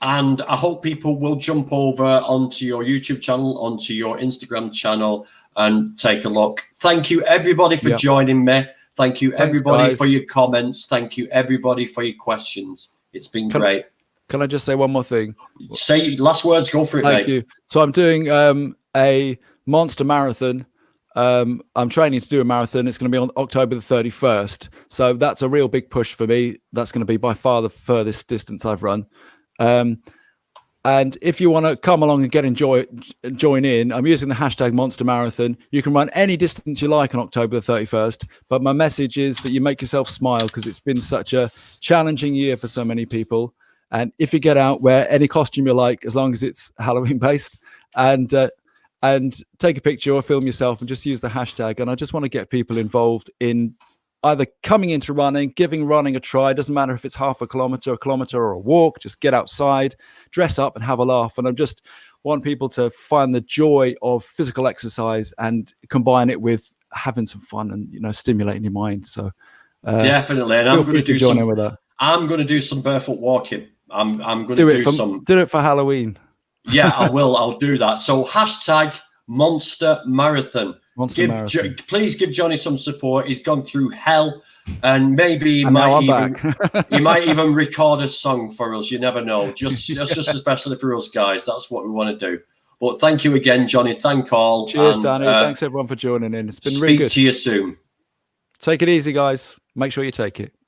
Speaker 1: And I hope people will jump over onto your YouTube channel, onto your Instagram channel, and take a look. Thank you, everybody, for joining me. Thank you, everybody, for your comments. Thank you, everybody, for your questions. It's been great.
Speaker 2: Can I just say one more thing?
Speaker 1: Say last words. Go for it, mate.
Speaker 2: Thank you. So I'm doing a monster marathon. I'm training to do a marathon. It's going to be on October the 31st. So that's a real big push for me. That's going to be by far the furthest distance I've run. And if you want to come along and join in, I'm using the hashtag Monster Marathon. You can run any distance you like on October the 31st. But my message is that you make yourself smile, because it's been such a challenging year for so many people. And if you get out, wear any costume you like, as long as it's Halloween based, and take a picture or film yourself and just use the hashtag. And I just want to get people involved in either coming into running, giving running a try. It doesn't matter if it's half a kilometer or a walk. Just get outside, dress up and have a laugh. And I just want people to find the joy of physical exercise and combine it with having some fun and, you know, stimulating your mind. So
Speaker 1: definitely. And I'm going to do
Speaker 2: join in with that.
Speaker 1: I'm going to do some barefoot walking. I'm going to do
Speaker 2: it for Halloween.
Speaker 1: Yeah, I will. I'll do that. So hashtag Monster Marathon. Please give Jonny some support. He's gone through hell, and maybe he might even record a song for us. You never know. Just especially for us guys. That's what we want to do. But thank you again, Jonny. Thank all.
Speaker 2: Cheers, Danny. Thanks everyone for joining in. It's been really good.
Speaker 1: Speak to you soon.
Speaker 2: Take it easy, guys. Make sure you take it.